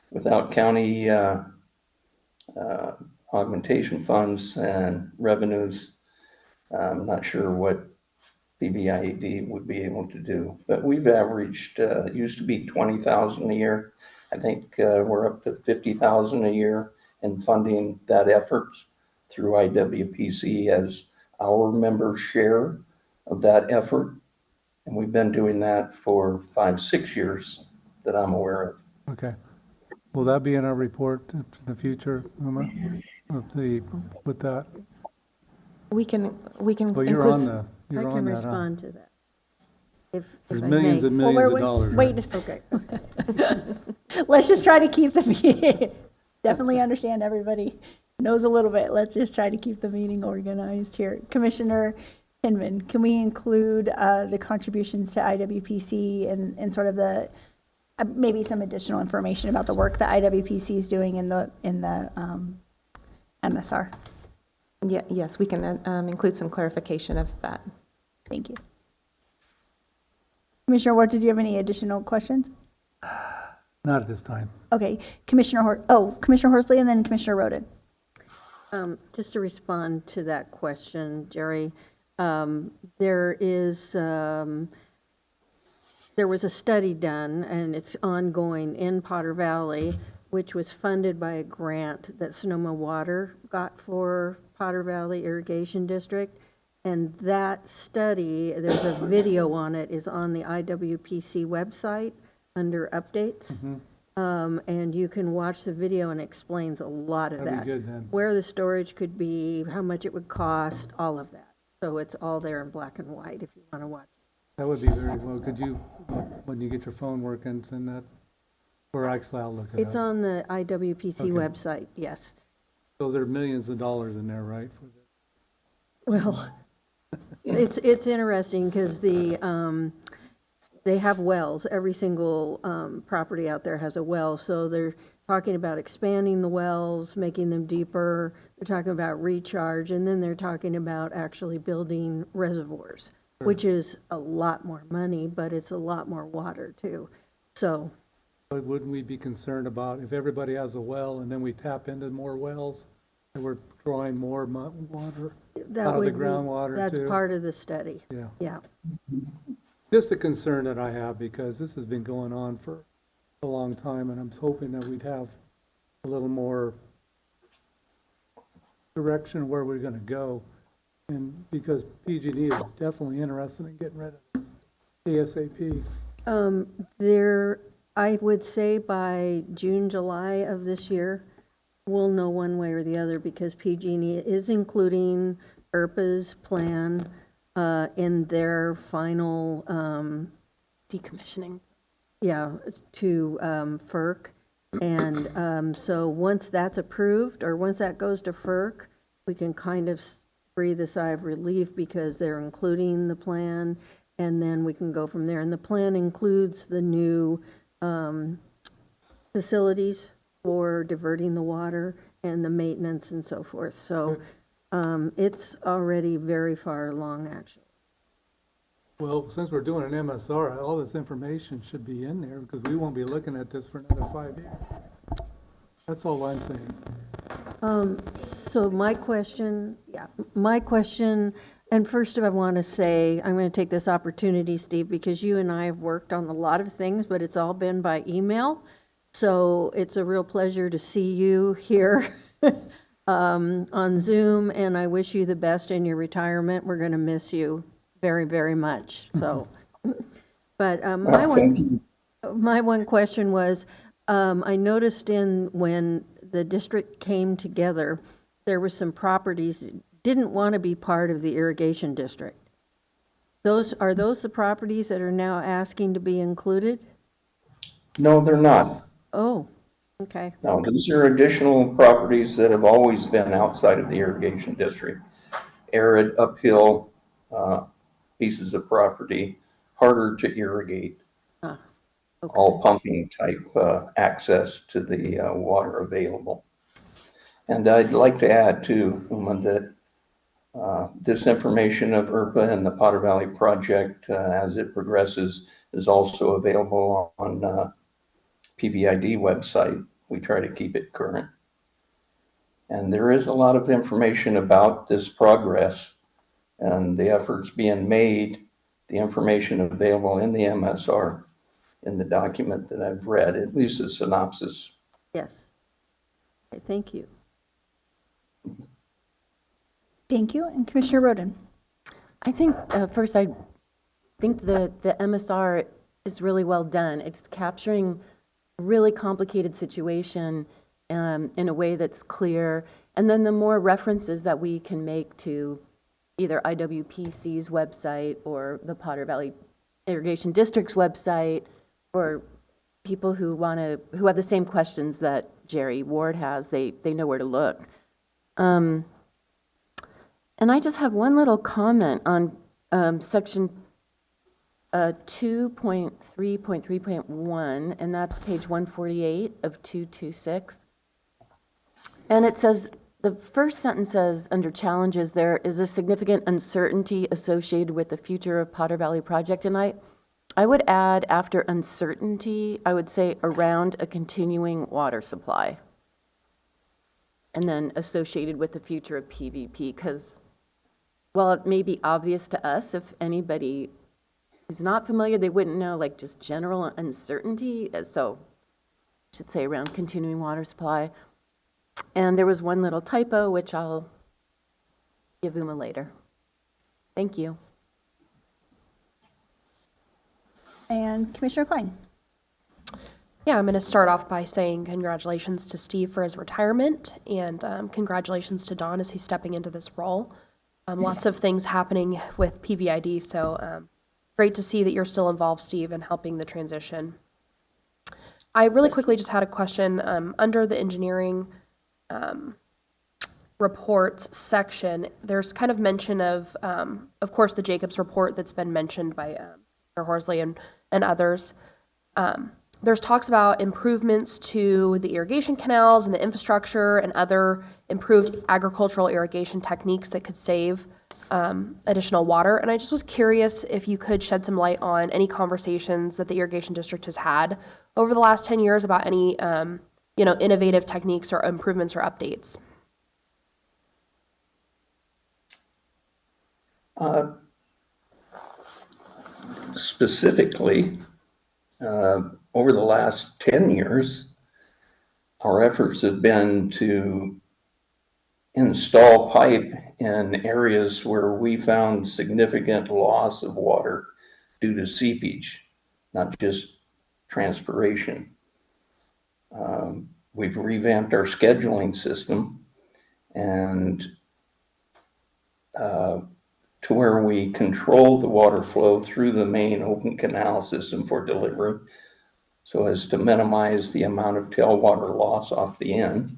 without county augmentation funds and revenues, I'm not sure what PVIED would be able to do, but we've averaged, it used to be 20,000 a year. I think we're up to 50,000 a year in funding that effort through IWPC as our members' share of that effort. And we've been doing that for 5-6 years that I'm aware of. Okay. Will that be in our report in the future, Uma, with that? We can Well, you're include. on that, I can huh? respond to that. There's If I millions may. and millions of dollars. Wait, right? okay. Let's just try to keep the meeting. Definitely understand everybody knows a little bit. Let's just try to keep the meeting organized here. Commissioner Hinman, can we include the contributions to IWPC and sort of the maybe some additional information about the work that IWPC is doing in the MSR? Yeah, yes, we can include some clarification of that. Thank you. Commissioner Ward, did you have any additional questions? Not at this time. Okay, Commissioner Horsley and then Commissioner Roden. Just to respond to that question, Jerry, there was a study done, and it's ongoing in Potter Valley, which was funded by a grant that Sonoma Water got for Potter Valley Irrigation District. And that study, there's a video on it, is on the IWPC website under updates. Mm-hmm. And you can watch the video, and it explains a lot of That'd that. be good then. Where the storage could be, how much it would cost, all of that. So it's all there in black and white if you want to watch. That would be very well. Could you, when you get your phone working, send that, or actually I'll look it up. It's on the IWPC Okay. website, yes. So there are millions of dollars in there, right? Well, it's interesting because they have wells. Every single property out there has a well. So they're talking about expanding the wells, making them deeper. They're talking about recharge, and then they're talking about actually building reservoirs, which is a lot more money, but it's a lot more water too. So. But wouldn't we be concerned about if everybody has a well and then we tap into more wells and we're drawing more water out of the groundwater too? That's part of the study. Yeah. Yeah. Just a concern that I have because this has been going on for a long time, and I'm hoping that we'd have a little more direction where we're gonna go. And because PG&E is definitely interested in getting rid of this ASAP. I would say by June, July of this year, we'll know one way or the other, because PG&E is including ERPA's plan in their final, Decommissioning. yeah, to FERC. And so once that's approved, or once that goes to FERC, we can kind of breathe a sigh of relief, because they're including the plan, and then we can go from there. And the plan includes the new facilities for diverting the water and the maintenance and so forth. So it's already very far along, actually. Well, since we're doing an MSR, all this information should be in there, because we won't be looking at this for another 5 years. That's all I'm saying. So my question, and first I want to say, I'm going to take this opportunity, Steve, because you and I have worked on a lot of things, but it's all been by email. So it's a real pleasure to see you here on Zoom, and I wish you the best in your retirement. We're going to miss you very, very much. So, but my one question was, I noticed when the district came together, there were some properties that didn't want to be part of the irrigation district. Are those the properties that are now asking to be included? No, they're not. Oh, okay. No, these are additional properties that have always been outside of the irrigation district. Arid, uphill pieces of property, harder to irrigate. Okay. All pumping type access to the water available. And I'd like to add too, Uma, that this information of ERPA and the Potter Valley project as it progresses is also available on PVID website. We try to keep it current. And there is a lot of information about this progress and the efforts being made, the information available in the MSR, in the document that I've read, at least a synopsis. Yes. Okay, thank you. Thank you. And Commissioner Roden. I think, first, I think the MSR is really well done. It's capturing a really complicated situation in a way that's clear. And then the more references that we can make to either IWPC's website or the Potter Valley Irrigation District's website, or people who have the same questions that Jerry Ward has, they know where to look. And I just have one little comment on section 2.3.3.1, and that's page 148 of 226. And it says, the first sentence says, under challenges, there is a significant uncertainty associated with the future of Potter Valley project. And I would add, after uncertainty, I would say around a continuing water supply. And then associated with the future of PVP, because while it may be obvious to us, if anybody who's not familiar, they wouldn't know, like, just general uncertainty. So I should say around continuing water supply. And there was one little typo, which I'll give Uma later. Thank you. And Commissioner Klein. Yeah, I'm going to start off by saying congratulations to Steve for his retirement, and congratulations to Don as he's stepping into this role. Lots of things happening with PVID, so great to see that you're still involved, Steve, in helping the transition. I really quickly just had a question. Under the engineering reports section, there's kind of mention of course, the Jacobs report that's been mentioned by Mr. Horsley and others. There's talks about improvements to the irrigation canals and the infrastructure and other improved agricultural irrigation techniques that could save additional water. And I just was curious if you could shed some light on any conversations that the irrigation district has had over the last 10 years about any innovative techniques or improvements or updates. Specifically, over the last 10 years, our efforts have been to install pipe in areas where we found significant loss of water due to seepage, not just transpiration. We've revamped our scheduling system and to where we control the water flow through the main open canal system for delivery so as to minimize the amount of tailwater loss off the end.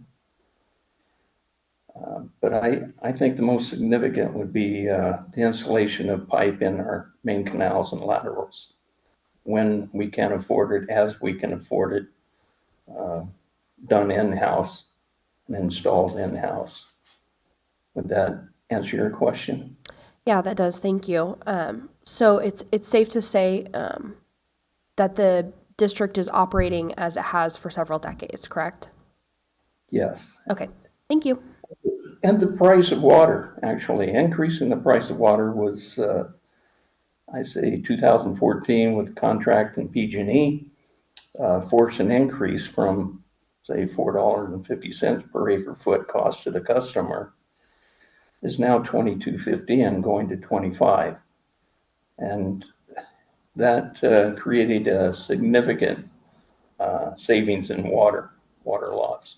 But I think the most significant would be the installation of pipe in our main canals and laterals when we can afford it, as we can afford it, done in-house and installed in-house. Would that answer your question? Yeah, that does. Thank you. So it's safe to say that the district is operating as it has for several decades, correct? Yes. Okay, thank you. And the price of water, actually, increasing the price of water was, I say 2014 with contract and PG&E, forced an increase from, say, $4.50 per acre foot cost to the customer is now $22.50 and going to $25. And that created a significant savings in water loss.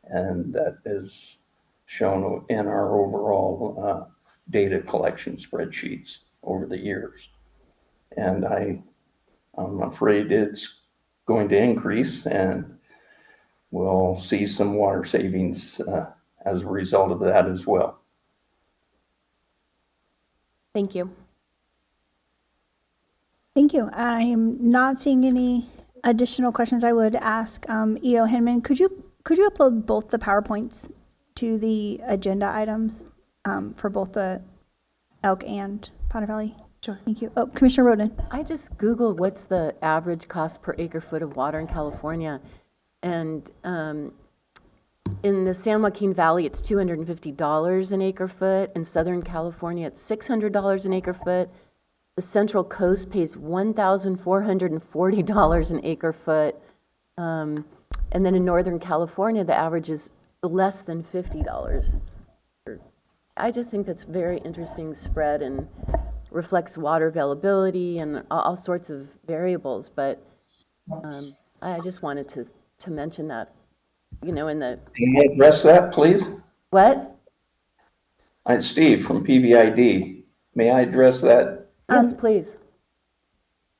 And that is shown in our overall data collection spreadsheets over the years. And I'm afraid it's going to increase, and we'll see some water savings as a result of that as well. Thank you. Thank you. I am not seeing any additional questions. I would ask EO Hinman, could you upload both the PowerPoints to the agenda items for both the Elk and Potter Valley? Sure. Thank you. Oh, Commissioner Roden. I just Googled what's the average cost per acre foot of water in California. And in the San Joaquin Valley, it's $250 an acre foot. In Southern California, it's $600 an acre foot. The Central Coast pays $1,440 an acre foot. And then in Northern California, the average is less than $50. I just think that's very interesting spread and reflects water availability and all sorts of variables. But I just wanted to mention that, you know, in the... Can you address that, please? What? I'm Steve from PVID. May I address that? Yes, please.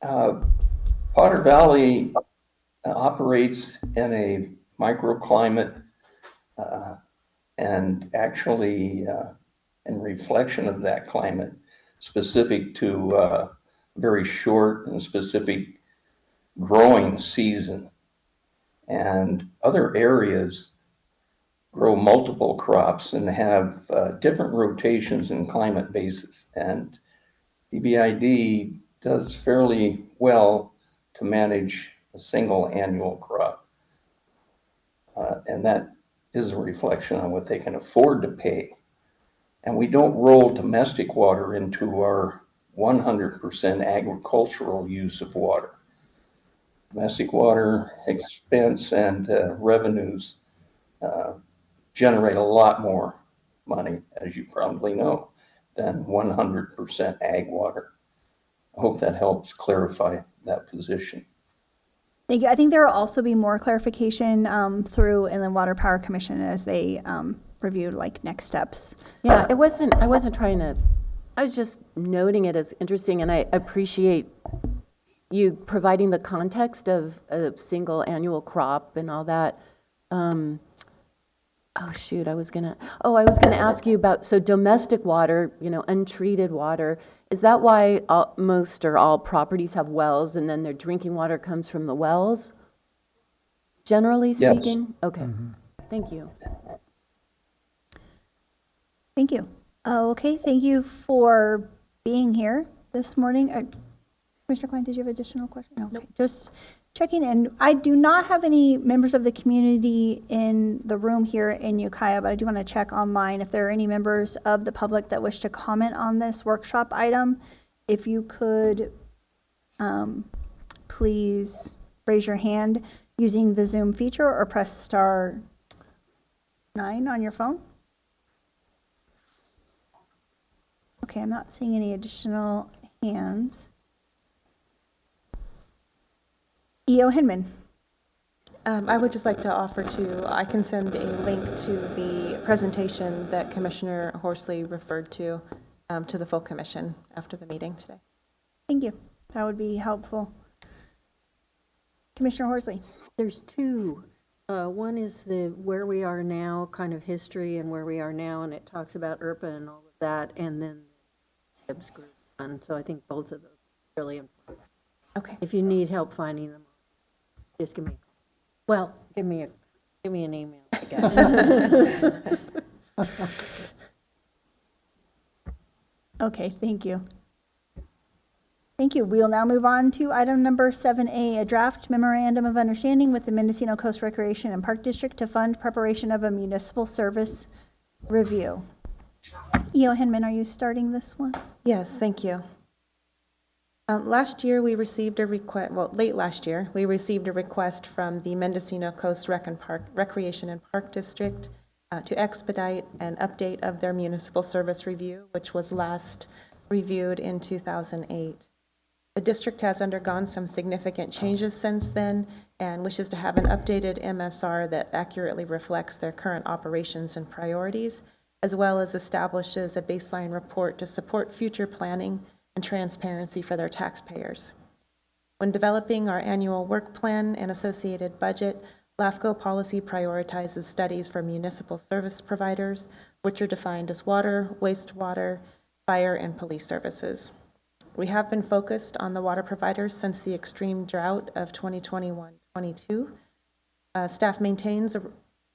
Potter Valley operates in a microclimate and actually in reflection of that climate, specific to very short and specific growing season. And other areas grow multiple crops and have different rotations in climate basis. And PVID does fairly well to manage a single annual crop. And that is a reflection on what they can afford to pay. And we don't roll domestic water into our 100% agricultural use of water. Domestic water expense and revenues generate a lot more money, as you probably know, than 100% ag water. I hope that helps clarify that position. Thank you. I think there will also be more clarification through Inland Water Power Commission as they review like next steps. Yeah, I wasn't trying to, I was just noting it as interesting, and I appreciate you providing the context of a single annual crop and all that. Oh shoot, I was gonna ask you about, so domestic water, you know, untreated water, is that why most or all properties have wells and then their drinking water comes from the wells? Generally speaking? Yes. Okay, thank you. Thank you. Okay, thank you for being here this morning. Commissioner Klein, did you have additional questions? No. Okay, just checking in. I do not have any members of the community in the room here in Ukiah, but I do want to check online if there are any members of the public that wish to comment on this workshop item. If you could please raise your hand. using the Zoom feature, or press star 9 on your phone. Okay, I'm not seeing any additional hands. E.O. Hinman. I would just like to offer I can send a link to the presentation that Commissioner Horsley referred to the full commission after the meeting today. Thank you. That would be helpful. Commissioner Horsley. There's two. One is the where we are now, kind of history and where we are now, and it talks about IRPA and all of that, and then the Gibbs group. And so I think both of those are really important. Okay. If you need help finding them, just give me a call. Well, give me an email, I guess. Okay, thank you. Thank you. We will now move on to item number 7A, a draft memorandum of understanding with the Mendocino Coast Recreation and Park District to fund preparation of a municipal service review. E.O. Hinman, are you starting this one? Yes, thank you. Last year we received a request, late last year, we received a request from the Mendocino Coast Recreation and Park District to expedite an update of their municipal service review, which was last reviewed in 2008. The district has undergone some significant changes since then and wishes to have an updated MSR that accurately reflects their current operations and priorities, as well as establishes a baseline report to support future planning and transparency for their taxpayers. When developing our annual work plan and associated budget, LAFCO policy prioritizes studies for municipal service providers, which are defined as water, wastewater, fire, and police services. We have been focused on the water providers since the extreme drought of 2021-22. Staff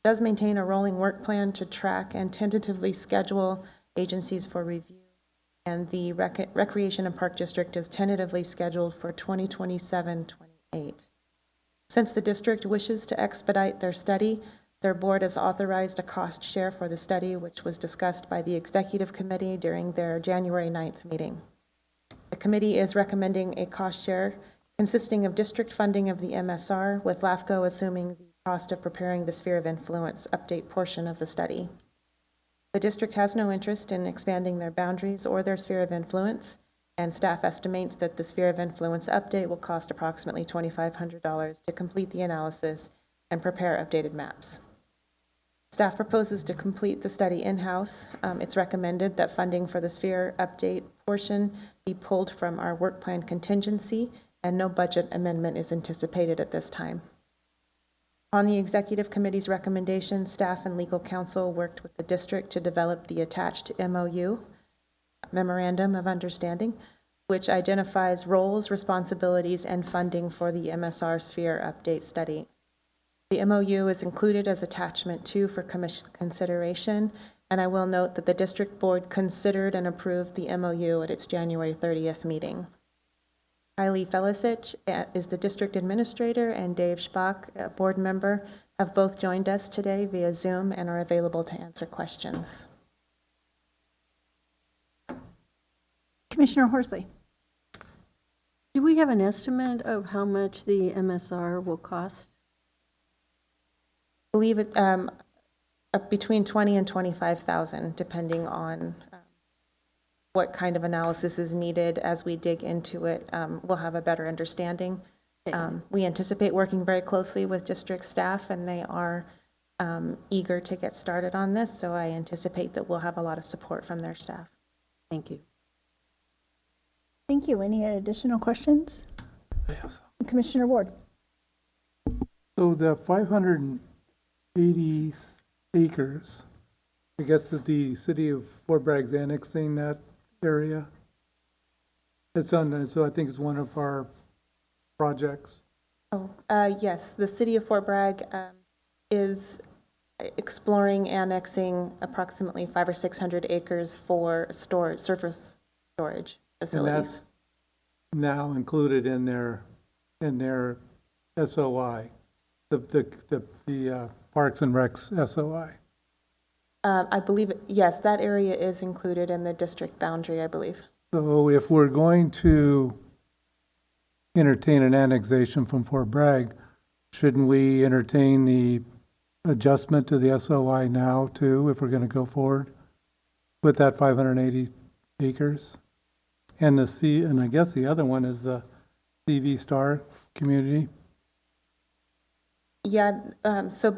does maintain a rolling work plan to track and tentatively schedule agencies for review, and the Recreation and Park District is tentatively scheduled for 2027-28. Since the district wishes to expedite their study, their board has authorized a cost share for the study, which was discussed by the Executive Committee during their January 9th meeting. The committee is recommending a cost share consisting of district funding of the MSR, with LAFCO assuming the cost of preparing the sphere of influence update portion of the study. The district has no interest in expanding their boundaries or their sphere of influence, and staff estimates that the sphere of influence update will cost approximately $2,500 to complete the analysis and prepare updated maps. Staff proposes to complete the study in-house. It's recommended that funding for the sphere update portion be pulled from our work plan contingency, and no budget amendment is anticipated at this time. On the Executive Committee's recommendation, staff and legal counsel worked with the district to develop the attached MOU, Memorandum of Understanding, which identifies roles, responsibilities, and funding for the MSR Sphere Update Study. The MOU is included as attachment 2 for commission consideration, and I will note that the district board considered and approved the MOU at its January 30th meeting. Kylie Felicich is the district administrator, and Dave Schbach, a board member, have both joined us today via Zoom and are available to answer questions. Commissioner Horsley. Do we have an estimate of how much the MSR will cost? I believe it between $20,000 and $25,000, depending on what kind of analysis is needed. As we dig into it, we'll have a better understanding. We anticipate working very closely with district staff, and they are eager to get started on this, so I anticipate that we'll have a lot of support from their staff. Thank you. Thank you. Any additional questions? Yes. Commissioner Ward. So the 580 acres, I guess that the city of Fort Bragg's annexing that area. It's on, so I think it's one of our projects. Oh, yes, the city of Fort Bragg is exploring annexing approximately 500 or 600 acres for surface storage facilities. And that's now included in their SOI, the Parks and Recs SOI. I believe, yes, that area is included in the district boundary, I believe. So if we're going to entertain an annexation from Fort Bragg, shouldn't we entertain the adjustment to the SOI now too, if we're going to go forward with that 580 acres? And and I guess the other one is the CV Star community. Yeah, so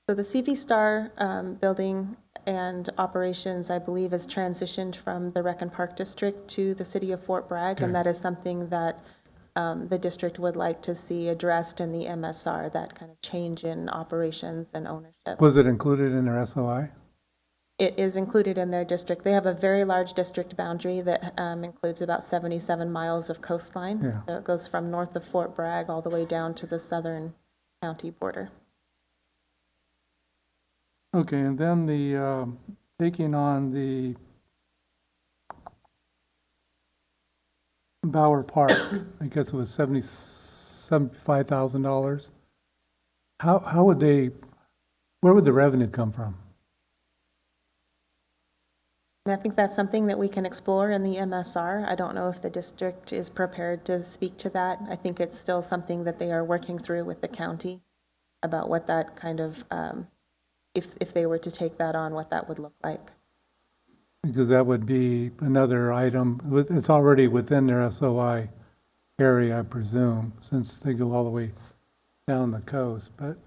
the CV Star building and operations, I believe, is transitioned from the Rec and Park District to the city of Fort Bragg, Okay. and that is something that the district would like to see addressed in the MSR, that kind of change in operations and ownership. Was it included in their SOI? It is included in their district. They have a very large district boundary that includes about 77 miles of coastline. Yeah. So it goes from north of Fort Bragg all the way down to the southern county border. Okay, and then the taking on the Bower Park, I guess it was $75,000. How would where would the revenue come from? And I think that's something that we can explore in the MSR. I don't know if the district is prepared to speak to that. I think it's still something that they are working through with the county about what that kind of, if they were to take that on, what that would look like. Because that would be another item. It's already within their SOI area, I presume, since they go all the way down the coast. But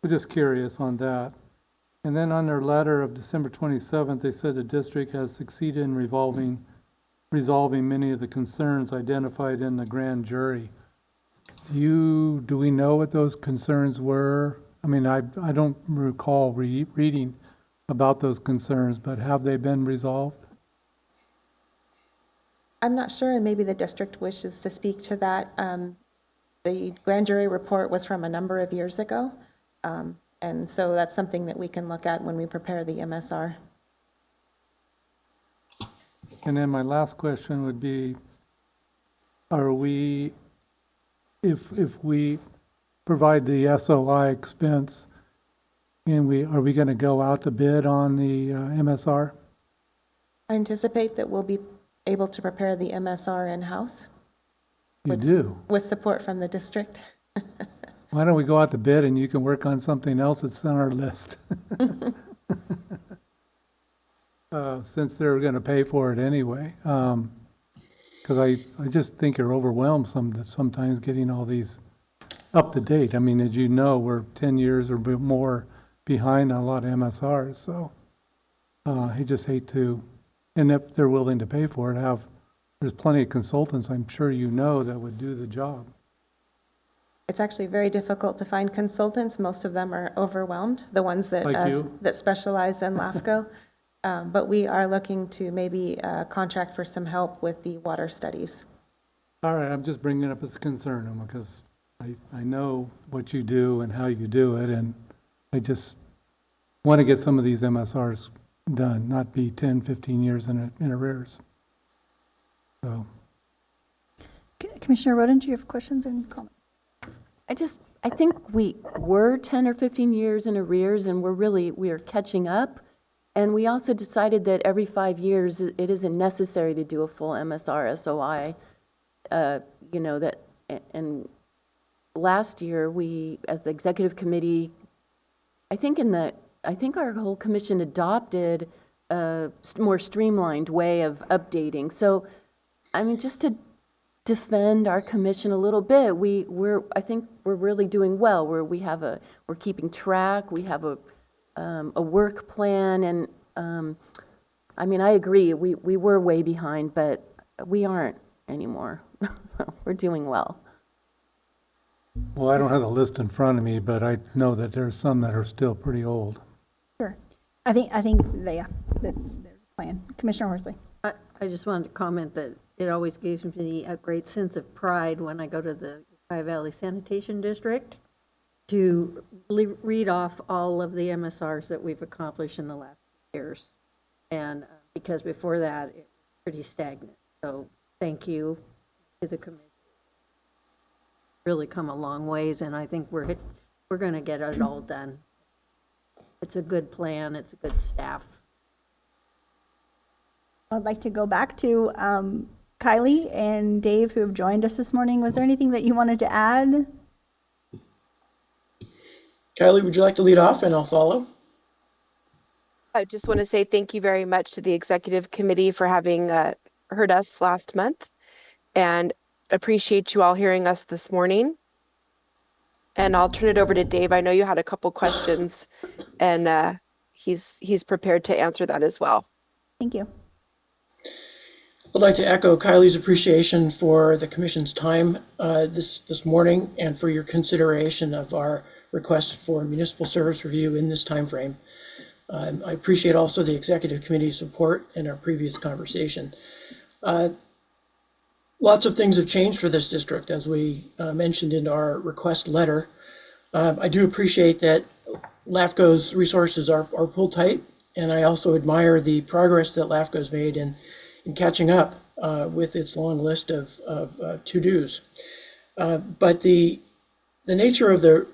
we're just curious on that. And then on their letter of December 27th, they said the district has succeeded in resolving many of the concerns identified in the grand jury. Do we know what those concerns were? I mean, I don't recall reading about those concerns, but have they been resolved? I'm not sure, and maybe the district wishes to speak to that. The grand jury report was from a number of years ago. And so that's something that we can look at when we prepare the MSR. And then my last question would be, if we provide the SOI expense, are we going to go out to bid on the MSR? I anticipate that we'll be able to prepare the MSR in-house. You do? With support from the district. Why don't we go out to bid and you can work on something else that's on our list? Since they're going to pay for it anyway. Because I just think you're overwhelmed sometimes getting all these up to date. I mean, as you know, we're 10 years or more behind on a lot of MSRs. So I just hate to, and if they're willing to pay for it, there's plenty of consultants I'm sure you know that would do the job. It's actually very difficult to find consultants. Most of them are overwhelmed, the ones that that specialize in LAFCO. But we are looking to maybe contract for some help with the water studies. All right, I'm just bringing it up as a concern because I know what you do and how you do it, and I just want to get some of these MSRs done, not be 10, 15 years in arrears. So, Commissioner Roden, do you have questions or any comments? I think we were 10 or 15 years in arrears, and we are catching up. And we also decided that every 5 years, it isn't necessary to do a full MSR SOI. And last year, we, as the executive committee, I think our whole commission adopted a more streamlined way of updating. So, I mean, just to defend our commission a little bit, I think we're really doing well. We're keeping track. We have a work plan, and I mean, I agree. We were way behind, but we aren't anymore. We're doing well. well, I don't have the list in front of me, but I know that there's some that are still pretty old. Sure. I think they're playing. Commissioner Horsley. I just wanted to comment that it always gives me a great sense of pride when I go to the Ukiah Valley Sanitation District to read off all of the MSRs that we've accomplished in the last years. And because before that, it was pretty stagnant. So thank you to the committee. Really come a long ways, and I think we're going to get it all done. It's a good plan. It's a good staff. I'd like to go back to Kylie and Dave, who have joined us this morning. Was there anything that you wanted to add? Kylie, would you like to lead off and I'll follow? I just want to say thank you very much to the executive committee for having heard us last month, and appreciate you all hearing us this morning. And I'll turn it over to Dave. I know you had a couple questions, and he's prepared to answer that as well. Thank you. I'd like to echo Kylie's appreciation for the Commission's time this morning and for your consideration of our request for municipal service review in this time frame. I appreciate also the Executive Committee's support in our previous conversation. Lots of things have changed for this district, as we mentioned in our request letter. I do appreciate that LAFCO's resources are pulled tight, and I also admire the progress that LAFCO's made in catching up with its long list of to-dos. But the nature of the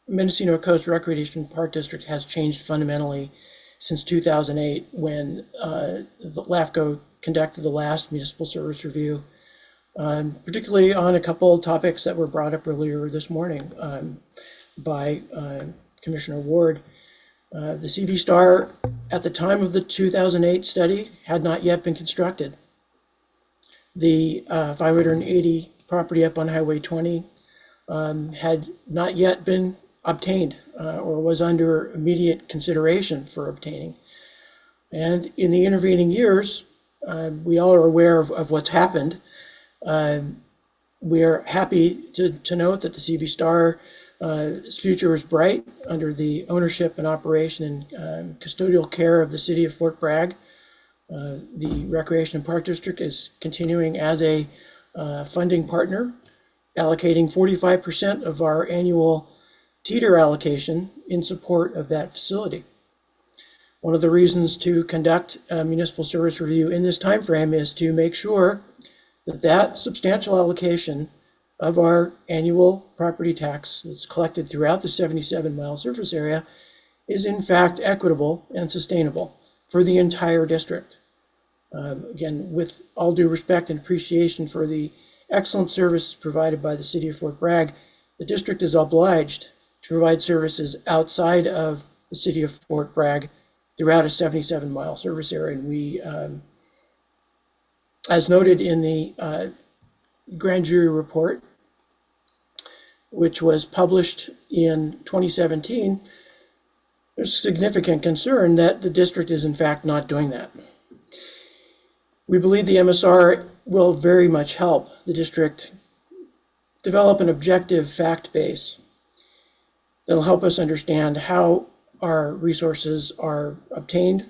Mendocino Coast Recreation Park District has changed fundamentally since 2008, when the LAFCO conducted the last municipal service review, particularly on a couple of topics that were brought up earlier this morning by Commissioner Ward. The CV Star, at the time of the 2008 study, had not yet been constructed. The 580 property up on Highway 20 had not yet been obtained or was under immediate consideration for obtaining. And in the intervening years, we all are aware of what's happened. We are happy to note that the CV Star its future is bright under the ownership and operation and custodial care of the city of Fort Bragg. The Recreation and Park District is continuing as a funding partner, allocating 45% of our annual teeter allocation in support of that facility. One of the reasons to conduct a municipal service review in this time frame is to make sure that that substantial allocation of our annual property tax that's collected throughout the 77-mile surface area is in fact equitable and sustainable for the entire district. Again, with all due respect and appreciation for the excellent services provided by the city of Fort Bragg, the district is obliged to provide services outside of the city of Fort Bragg throughout a 77-mile service area. And we, as noted in the grand jury report, which was published in 2017, there's significant concern that the district is in fact not doing that. We believe the MSR will very much help the district develop an objective fact base that'll help us understand how our resources are obtained,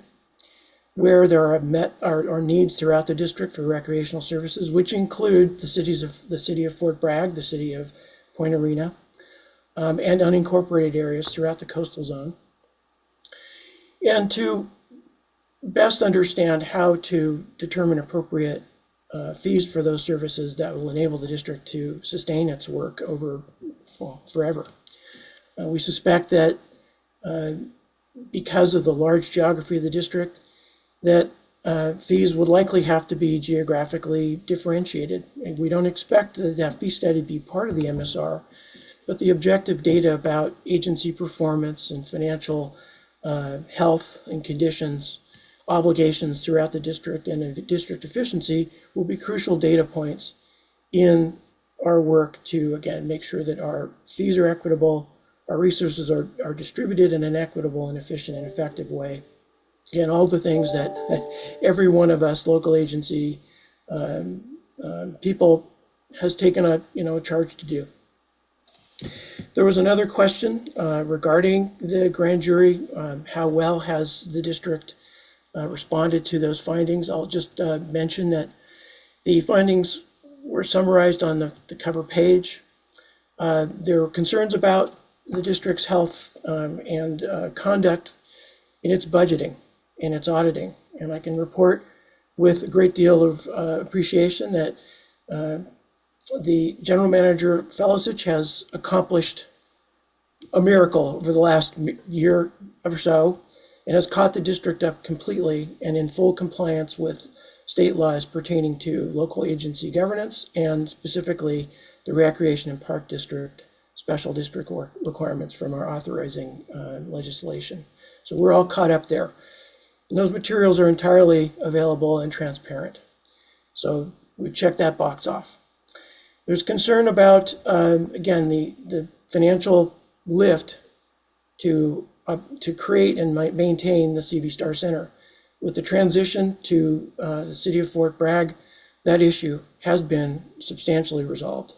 where there are met our needs throughout the district for recreational services, which include the city of Fort Bragg, the city of Point Arena, and unincorporated areas throughout the coastal zone, and to best understand how to determine appropriate fees for those services that will enable the district to sustain its work over, well, forever. We suspect that because of the large geography of the district, that fees would likely have to be geographically differentiated. And we don't expect that fee study to be part of the MSR, but the objective data about agency performance and financial health and conditions, obligations throughout the district, and district efficiency will be crucial data points in our work to, again, make sure that our fees are equitable, our resources are distributed in an equitable and efficient and effective way. Again, all the things that every one of us local agency people has taken a charge to do. There was another question regarding the grand jury. How well has the district responded to those findings? I'll just mention that the findings were summarized on the cover page. There were concerns about the district's health and conduct in its budgeting, in its auditing. And I can report with a great deal of appreciation that the general manager, Felicich, has accomplished a miracle over the last year or so and has caught the district up completely and in full compliance with state laws pertaining to local agency governance and specifically the Recreation and Park District special district requirements from our authorizing legislation. So we're all caught up there. And those materials are entirely available and transparent. So we've checked that box off. There's concern about, again, the financial lift to create and maintain the CV Star Center. With the transition to the city of Fort Bragg, that issue has been substantially resolved.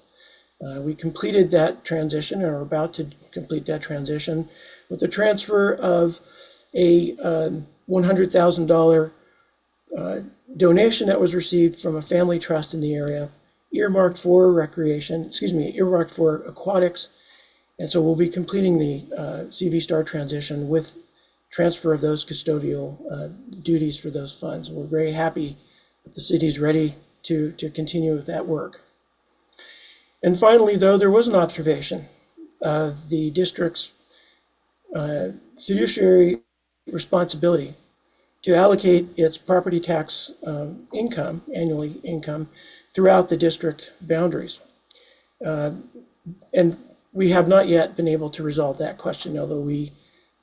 We completed that transition, or are about to complete that transition, with the transfer of a $100,000 donation that was received from a family trust in the area, earmarked for recreation, earmarked for aquatics. And so we'll be completing the CV Star transition with transfer of those custodial duties for those funds. We're very happy that the city's ready to continue with that work. And finally, though, there was an observation of the district's fiduciary responsibility to allocate its property tax annually income throughout the district boundaries. And we have not yet been able to resolve that question, although we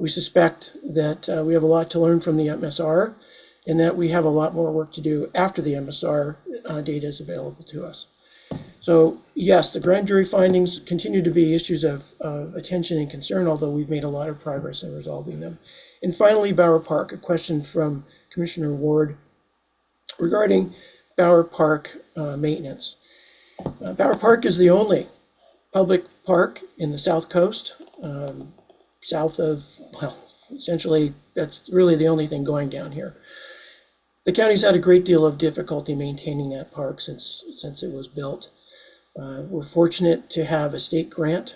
suspect that we have a lot to learn from the MSR and that we have a lot more work to do after the MSR data is available to us. So yes, the grand jury findings continue to be issues of attention and concern, although we've made a lot of progress in resolving them. And finally, Bower Park, a question from Commissioner Ward regarding Bower Park maintenance. Bower Park is the only public park in the South Coast, south of, well, essentially that's really the only thing going down here. The county's had a great deal of difficulty maintaining that park since it was built. We're fortunate to have a state grant,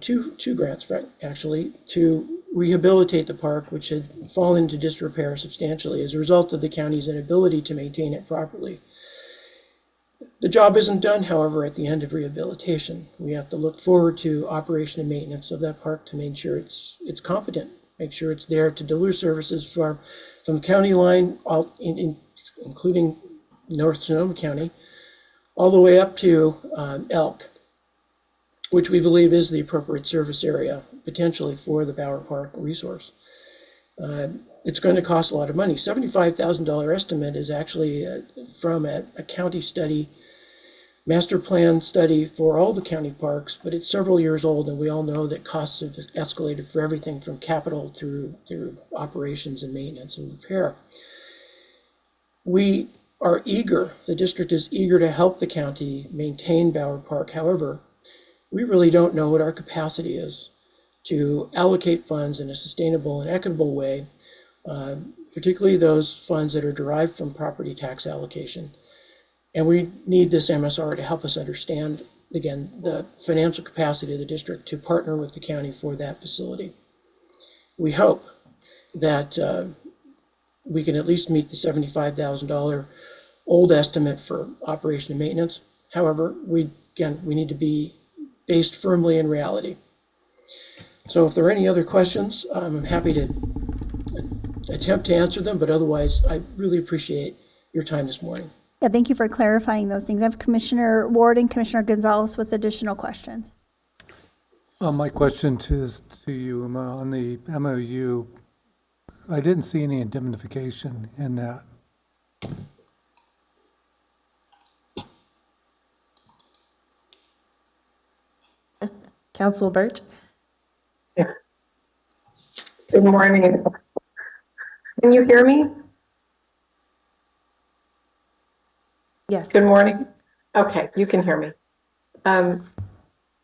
two grants actually, to rehabilitate the park, which had fallen into disrepair substantially as a result of the county's inability to maintain it properly. The job isn't done, however, at the end of rehabilitation. We have to look forward to operation and maintenance of that park to make sure it's competent, make sure it's there to deliver services from the county line, including North Sonoma County, all the way up to Elk, which we believe is the appropriate service area potentially for the Bower Park resource. It's going to cost a lot of money. $75,000 estimate is actually from a county study, master plan study for all the county parks, but it's several years old, and we all know that costs have escalated for everything from capital through operations and maintenance and repair. We are eager, the district is eager to help the county maintain Bower Park. However, we really don't know what our capacity is to allocate funds in a sustainable and equitable way, particularly those funds that are derived from property tax allocation. And we need this MSR to help us understand, again, the financial capacity of the district to partner with the county for that facility. We hope that we can at least meet the $75,000 old estimate for operation and maintenance. However, we need to be based firmly in reality. So if there are any other questions, I'm happy to attempt to answer them, but otherwise, I really appreciate your time this morning. Yeah, thank you for clarifying those things. I have Commissioner Ward and Commissioner Gonzalez with additional questions. My question is to you, on the MOU, I didn't see any indemnification in that. Council Birch? Good morning. Can you hear me? Yes. Good morning. Okay, you can hear me.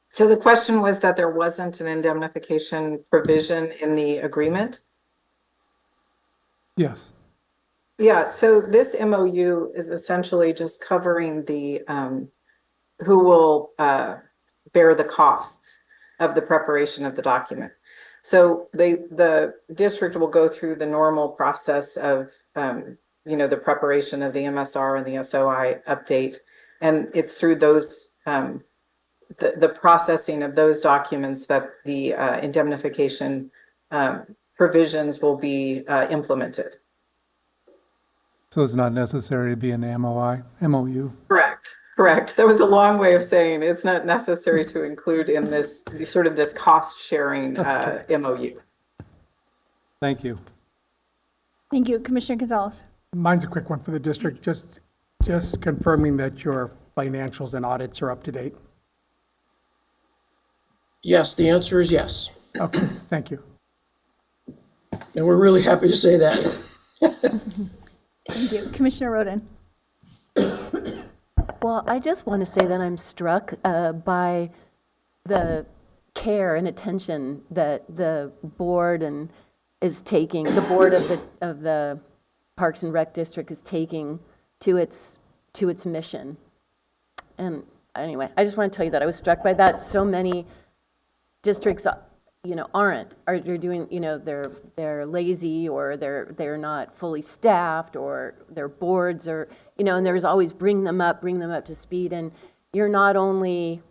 So the question was that there wasn't an indemnification provision in the agreement? Yes. Yeah, so this MOU is essentially just covering the who will bear the costs of the preparation of the document. So the district will go through the normal process of the preparation of the MSR and the SOI update, and it's through those the processing of those documents that the indemnification provisions will be implemented. So it's not necessary to be an MOU? Correct. Correct. That was a long way of saying it's not necessary to include in this sort of this cost sharing MOU. Thank you. Thank you. Commissioner Gonzalez. Mine's a quick one for the district, just confirming that your financials and audits are up to date. Yes, the answer is yes. Okay, thank you. And we're really happy to say that. Thank you. Commissioner Roden. Well, I just want to say that I'm struck by the care and attention that the board is taking, the board of the Parks and Rec District is taking to its mission. And anyway, I just want to tell you that I was struck by that. So many districts, they're doing, they're lazy, or they're not fully staffed, or their boards are, and there's always bring them up to speed. And you're not only,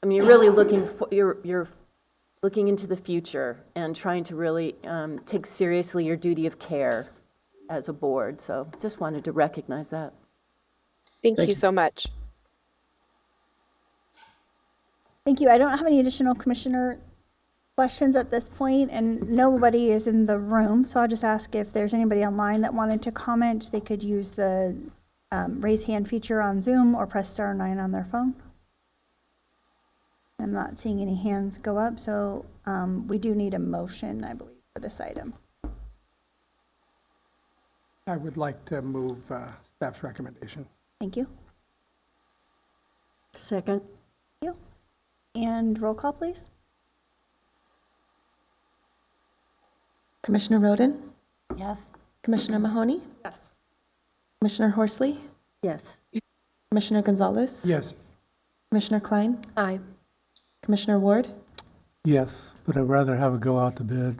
you're really you're looking into the future and trying to really take seriously your duty of care as a board. So just wanted to recognize that. Thank you so much. Thank you. I don't have any additional commissioner questions at this point, and nobody is in the room, so I'll just ask if there's anybody online that wanted to comment. They could use the raise hand feature on Zoom or press *9 on their phone. I'm not seeing any hands go up, so we do need a motion, I believe, for this item. I would like to move staff's recommendation. Thank you. Second. Thank you. And roll call, please. Commissioner Roden? Yes. Commissioner Mahoney? Yes. Commissioner Horsley? Yes. Commissioner Gonzalez? Yes. Commissioner Klein? Aye. Commissioner Ward? Yes, but I'd rather have it go out to bid.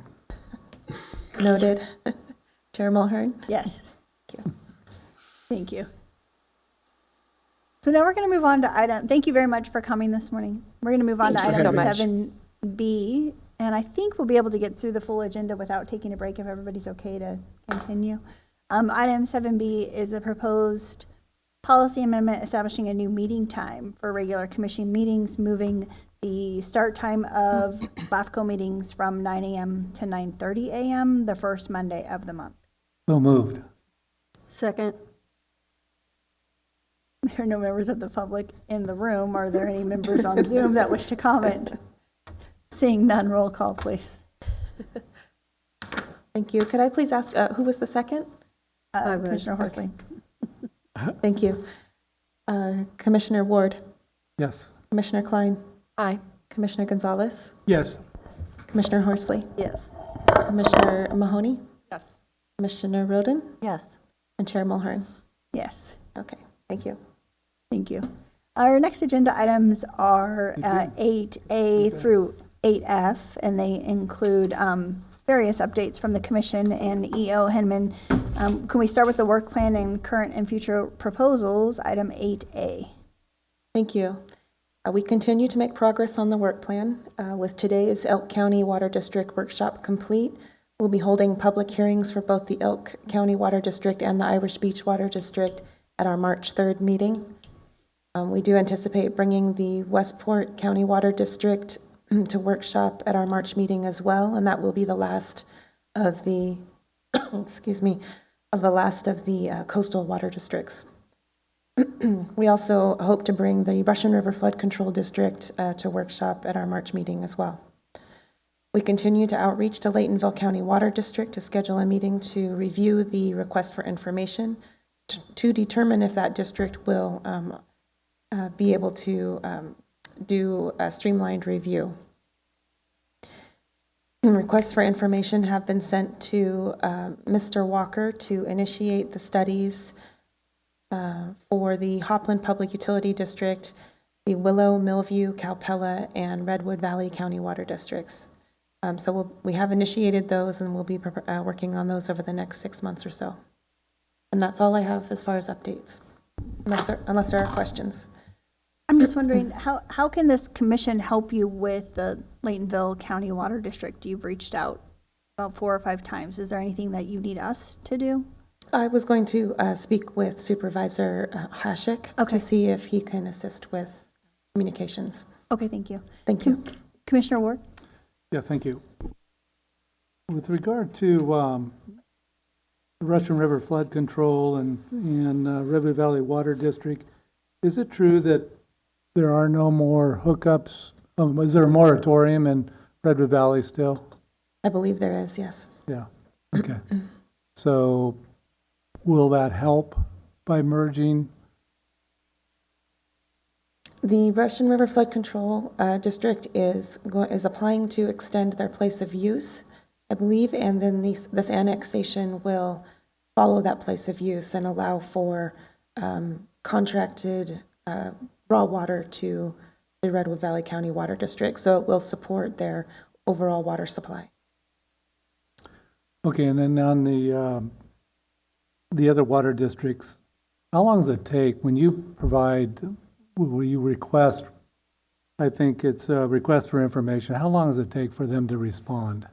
Noted. Chair Mulhern? Yes. Thank you. Thank you. So now we're going to move on to item, thank you very much for coming this morning. We're going to move on to item 7B, and I think we'll be able to get through the full agenda without taking a break if everybody's okay to continue. Item 7B is a proposed policy amendment establishing a new meeting time for regular commission meetings, moving the start time of LAFCO meetings from 9 a.m. to 9:30 a.m. the first Monday of the month. So moved. Second. There are no members of the public in the room. Are there any members on Zoom that wish to comment? Seeing none, roll call, please. Thank you. Could I please ask, who was the second? Commissioner Horsley. Thank you. Commissioner Ward? Yes. Commissioner Klein? Aye. Commissioner Gonzalez? Yes. Commissioner Horsley? Yes. Commissioner Mahoney? Yes. Commissioner Roden? Yes. And Chair Mulhern? Yes. Okay, thank you. Thank you. Our next agenda items are 8A through 8F, and they include various updates from the Commission and EO Henman. Can we start with the work plan and current and future proposals, item 8A? Thank you. We continue to make progress on the work plan. With today's Elk County Water District workshop complete, we'll be holding public hearings for both the Elk County Water District and the Irish Beach Water District at our March 3rd meeting. We do anticipate bringing the Westport County Water District to workshop at our March meeting as well, and that will be the last of the, coastal water districts. We also hope to bring the Russian River Flood Control District to workshop at our March meeting as well. We continue to outreach to Laytonville County Water District to schedule a meeting to review the request for information to determine if that district will be able to do a streamlined review. Requests for information have been sent to Mr. Walker to initiate the studies for the Hopland Public Utility District, the Willow, Millview, Calpella, and Redwood Valley County Water Districts. So we have initiated those, and we'll be working on those over the next 6 months or so. And that's all I have as far as updates, unless there are questions. I'm just wondering, how can this commission help you with the Laytonville County Water District? You've reached out about 4 or 5 times. Is there anything that you need us to do? I was going to speak with Supervisor Hashik to see if he can assist with communications. Okay, thank you. Thank you. Commissioner Ward? Yeah, thank you. With regard to Russian River flood control and River Valley Water District, is it true that there are no more hookups? Is there a moratorium in Redwood Valley still? I believe there is, yes. Yeah, okay. So will that help by merging? The Russian River Flood Control District is applying to extend their place of use, I believe, and then this annexation will follow that place of use and allow for contracted raw water to the Redwood Valley County Water District, so it will support their overall water supply. Okay, and then on the other water districts, how long does it take when you provide, will you request, I think it's a request for information, how long does it take for them to respond?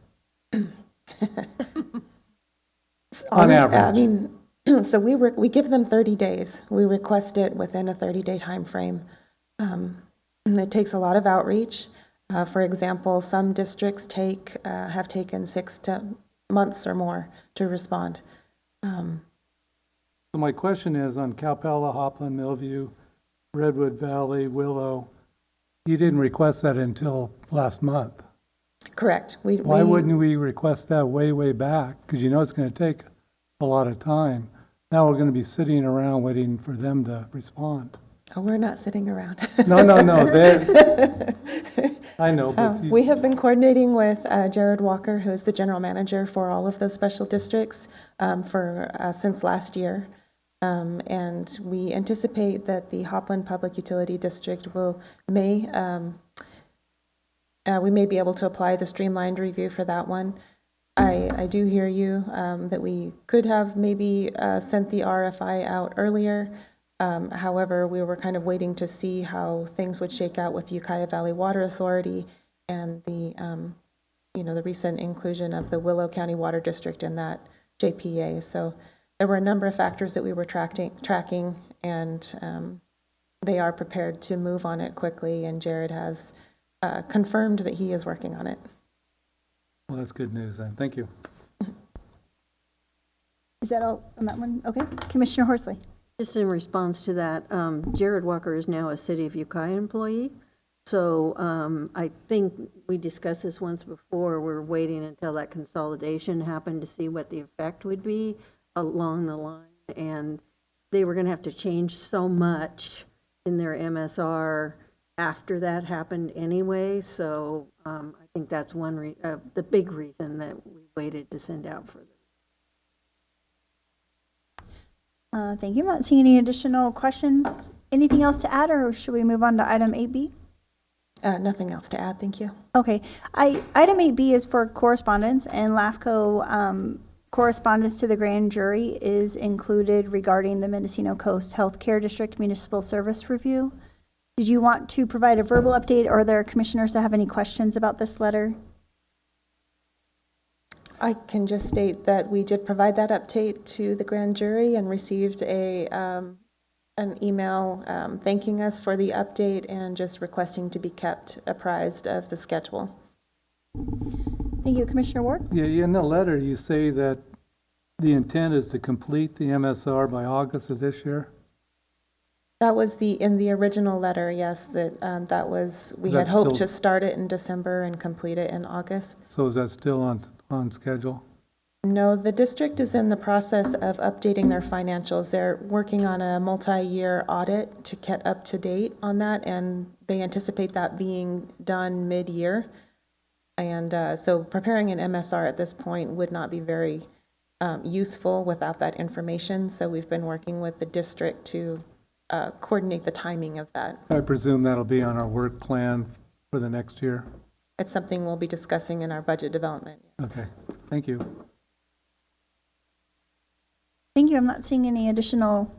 On average. I mean, so we give them 30 days. We request it within a 30-day time frame. It takes a lot of outreach. For example, some districts have taken 6 months or more to respond. So my question is on Calpella, Hopland, Millview, Redwood Valley, Willow, you didn't request that until last month. Correct. Why wouldn't we request that way back? Because you know it's going to take a lot of time. Now we're going to be sitting around waiting for them to respond. Oh, we're not sitting around. No. I know, but we have been coordinating with Jared Walker, who is the general manager for all of those special districts since last year. And we anticipate that the Hopland Public Utility District we may be able to apply the streamlined review for that one. I do hear you that we could have maybe sent the RFI out earlier. However, we were kind of waiting to see how things would shake out with Ukiah Valley Water Authority and the recent inclusion of the Willow County Water District in that JPA. So there were a number of factors that we were tracking, and they are prepared to move on it quickly, and Jared has confirmed that he is working on it. Well, that's good news then. Thank you. Is that all on that one? Okay. Commissioner Horsley. Just in response to that, Jared Walker is now a City of Ukiah employee. So I think we discussed this once before. We're waiting until that consolidation happened to see what the effect would be along the line. And they were going to have to change so much in their MSR after that happened anyway. So I think that's the big reason that we waited to send out for this. Thank you. I'm not seeing any additional questions. Anything else to add, or should we move on to item 8B? Nothing else to add, thank you. Okay. Item 8B is for correspondence, and LAFCO correspondence to the grand jury is included regarding the Mendocino Coast Healthcare District Municipal Service Review. Did you want to provide a verbal update, or are there commissioners that have any questions about this letter? I can just state that we did provide that update to the grand jury and received an email thanking us for the update and just requesting to be kept apprised of the schedule. Thank you. Commissioner Ward? Yeah, in the letter you say that the intent is to complete the MSR by August of this year? That was in the original letter, yes, we had hoped to start it in December and complete it in August. So is that still on schedule? No, the district is in the process of updating their financials. They're working on a multi-year audit to get up to date on that, and they anticipate that being done mid-year. And so preparing an MSR at this point would not be very useful without that information. So we've been working with the district to coordinate the timing of that. I presume that'll be on our work plan for the next year? It's something we'll be discussing in our budget development. Yes. Okay, thank you. Thank you. I'm not seeing any additional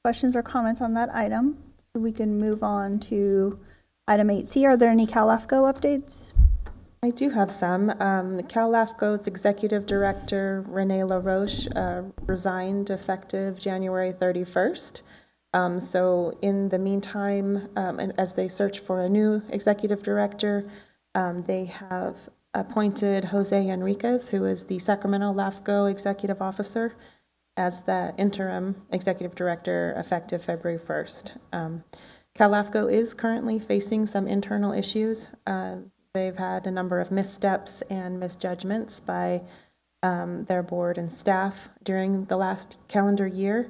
questions or comments on that item, so we can move on to item 8C. Are there any CALAFCO updates? I do have some. CalAFCO's executive director, Renee LaRoche, resigned effective January 31st. So in the meantime, and as they search for a new executive director, they have appointed Jose Enriquez, who is the Sacramento LAFCO executive officer, as the interim executive director effective February 1st. CalAFCO is currently facing some internal issues. They've had a number of missteps and misjudgments by their board and staff during the last calendar year.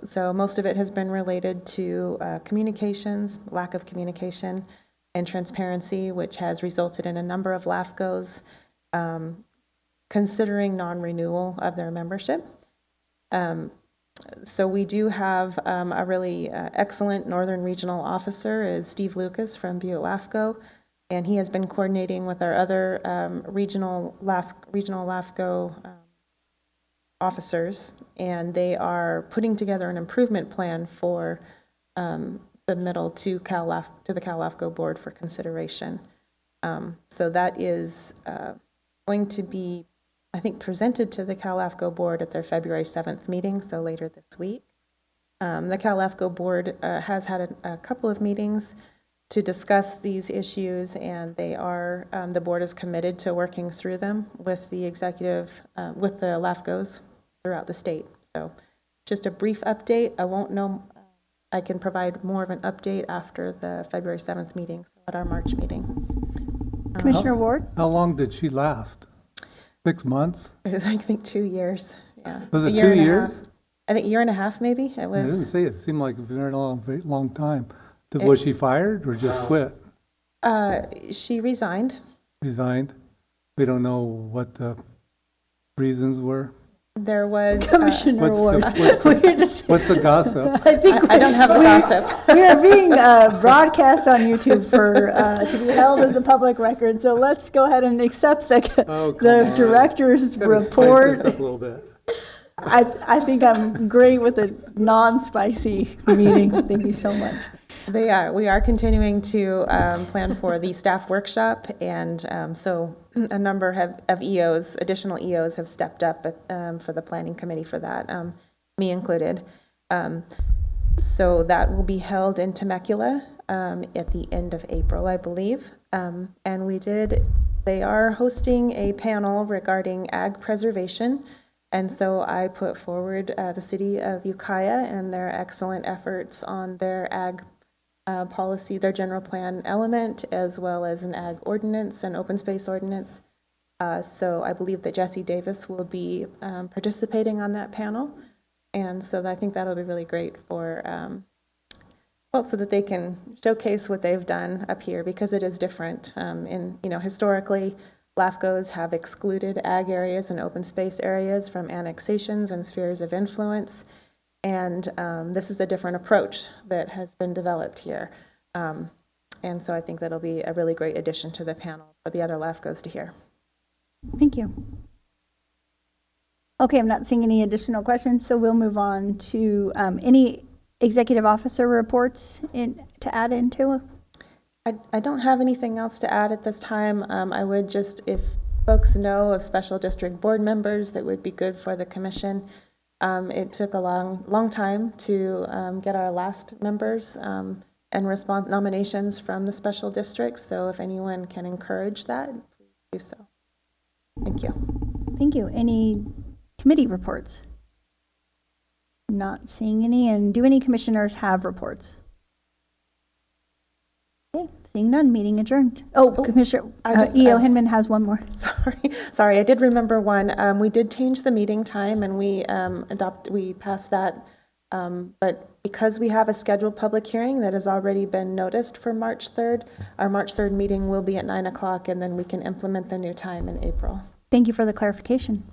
So most of it has been related to communications, lack of communication and transparency, which has resulted in a number of LAFCOs considering non-renewal of their membership. So we do have a really excellent Northern Regional Officer is Steve Lucas from Butte LAFCO, and he has been coordinating with our other regional LAFCO officers, and they are putting together an improvement plan for submittal to the CalAFCO board for consideration. So that is going to be, I think, presented to the CalAFCO board at their February 7th meeting, so later this week. The CalAFCO board has had a couple of meetings to discuss these issues, and they are, the board is committed to working through them with the executive, with the LAFCOs throughout the state. So just a brief update. I won't know, I can provide more of an update after the February 7th meeting, so at our March meeting. Commissioner Ward? How long did she last? 6 months? I think 2 years. Yeah. Was it A year 2 and a years? half. I think a year and a half, maybe. It I was. didn't see it. It seemed like a very long time. Was she fired or just quit? She resigned. Resigned? We don't know what the reasons were. There was Commissioner Ward. What's the gossip? I think I don't have a gossip. We are being broadcast on YouTube for to be held as the public record. So let's go ahead and accept the director's report. Spice this up a little bit. I think I'm great with a non-spicy meeting. Thank you so much. We are continuing to plan for the staff workshop, and so a number of EOs, additional EOs, have stepped up for the planning committee for that, me included. So that will be held in Temecula at the end of April, I believe. And they are hosting a panel regarding ag preservation. And so I put forward the city of Ukiah and their excellent efforts on their ag policy, their general plan element, as well as an ag ordinance and open space ordinance. So I believe that Jesse Davis will be participating on that panel. And so I think that'll be really great for, so that they can showcase what they've done up here, because it is different. Historically, LAFCOs have excluded ag areas and open space areas from annexations and spheres of influence. And this is a different approach that has been developed here. And so I think that'll be a really great addition to the panel for the other LAFCOs to hear. Thank you. Okay, I'm not seeing any additional questions, so we'll move on to any executive officer reports to add into. I don't have anything else to add at this time. I would just, if folks know of special district board members that would be good for the commission. It took a long time to get our last members and nominations from the special districts. So if anyone can encourage that, please do so. Thank you. Thank you. Any committee reports? Not seeing any. And do any commissioners have reports? Okay, seeing none, meeting adjourned. Commissioner E.O. Hinman has one more. Sorry, I did remember one. We did change the meeting time, and we passed that. But because we have a scheduled public hearing that has already been noticed for March 3rd, our March 3rd meeting will be at 9 o'clock, and then we can implement the new time in April. Thank you for the clarification.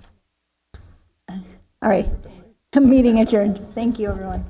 All right, meeting adjourned. Thank you, everyone.